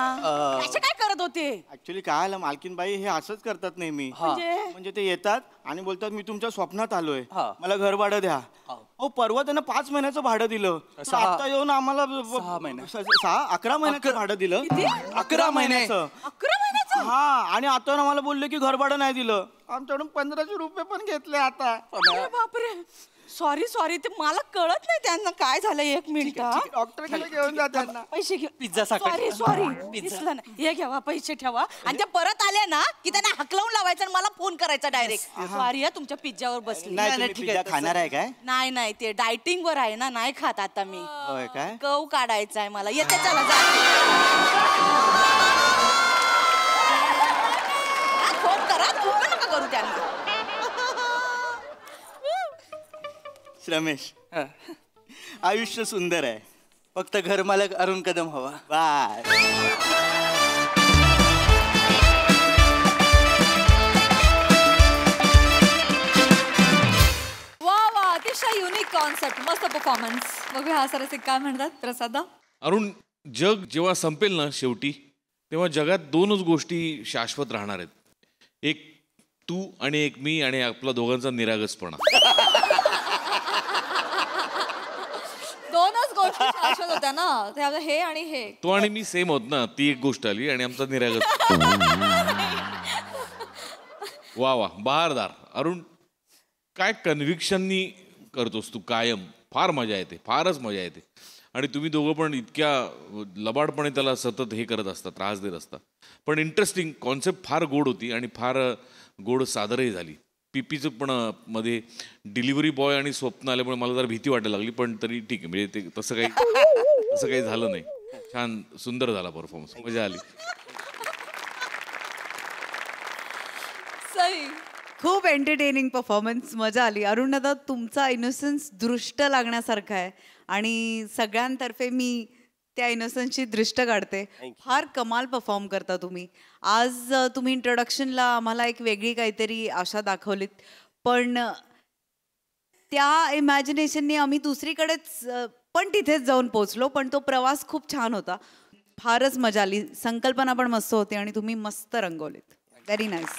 [SPEAKER 7] असे काय करत होते?
[SPEAKER 3] ऍक्च्युली काय आलं मालकीनबाई, हे असंच करतात नेहमी. म्हणजे ते येतात आणि बोलतात मी तुमच्या स्वप्नात आलोय, मला घर भाडं द्या. हो, परवा त्यांना 5 महिन्याचं भाडं दिलं. आता येऊन आम्हाला 11 महिन्याचं भाडं दिलं. 11 महिन्याचं.
[SPEAKER 7] 11 महिन्याचं?
[SPEAKER 3] हा, आणि आता आम्हाला बोलले की घर भाडं नाही दिलं. आमच्याकडून 1500 रुपये पण घेतले आता.
[SPEAKER 7] बापरे, सॉरी सॉरी, ते मला कळत नाही त्यांना काय झालं. 1 मिनिट,
[SPEAKER 3] डॉक्टरकडे घेऊन जा त्यांना.
[SPEAKER 7] पैसे घे.
[SPEAKER 10] पिझ्झा
[SPEAKER 7] सॉरी सॉरी, दिसलं ना. हे घ्यावा, पैसे ठेवा. आणि ते परत आले ना की त्यांना हकलवून लावायचं आणि मला फोन करायचा डायरेक्ट. सॉरी हा, तुमच्या पिझ्झावर बसली.
[SPEAKER 3] नाही, तुम्ही पिझ्झा खाणार आहे काय?
[SPEAKER 7] नाही नाही, ते डायटिंग वर आहे ना, नाही खात आता मी.
[SPEAKER 3] होय काय?
[SPEAKER 7] कव काढायचा आहे मला. येते, चला जा. फोन करा, फोन नका करू त्यांना.
[SPEAKER 3] रमेश, आयुष्य सुंदर आहे,
[SPEAKER 10] फक्त घर मालक अरुण कदम हवा.
[SPEAKER 3] बाय.
[SPEAKER 1] वा वा, अतिशय युनिक कॉन्सेप्ट, मस्त परफॉर्मन्स. बघूया हा सरस काय म्हणतात प्रसादा.
[SPEAKER 5] अरुण, जग जेव्हा संपेल ना शेवटी, तेव्हा जगात 2च गोष्टी शाश्वत राहणार आहेत. एक तू आणि एक मी, आणि आपला दोघांचा निरागसपणा.
[SPEAKER 1] 2च गोष्टी शाश्वत होत्या ना, त्याला हे आणि हे.
[SPEAKER 5] तो आणि मी सेम होत ना, ती एक गोष्ट आली आणि आमचा निरागस. वा वा, बहारदार. अरुण, काय कन्व्हिक्शननी करतोस तू कायम. फार मजा येते, फारच मजा येते. आणि तुम्ही दोघं पण इतक्या लबाडपणे त्याला सतत हे करत असता, त्रास देत असता. पण इंटरेस्टिंग कॉन्सेप्ट, फार गोड होती आणि फार गोड सादरही झाली. पीपीचं पण मध्ये डिलिव्हरी बॉय आणि स्वप्न आल्यामुळे मला जरा भीती वाटायला लागली, पण तरी ठीक आहे. म्हणजे ते तसं काही झालं नाही. छान सुंदर झाला परफॉर्मन्स, मजा आली.
[SPEAKER 1] सही.
[SPEAKER 6] खूप एंटरटेनिंग परफॉर्मन्स, मजा आली. अरुण दादा, तुमचा इनोसन्स दृष्ट लागण्यासारखा आहे आणि सगळ्यांतर्फे मी त्या इनोसन्सची दृष्ट काढते. फार कमाल परफॉर्म करता तुम्ही. आज तुम्ही इंट्रोडक्शनला आम्हाला एक वेगळी काहीतरी आशा दाखवलीत, पण त्या इमॅजिनेशनने आम्ही दुसरीकडेच पण तिथेच जाऊन पोचलो. पण तो प्रवास खूप छान होता, फारच मजा आली. संकल्पना पण मस्त होती आणि तुम्ही मस्त रंगवलीत. Very nice.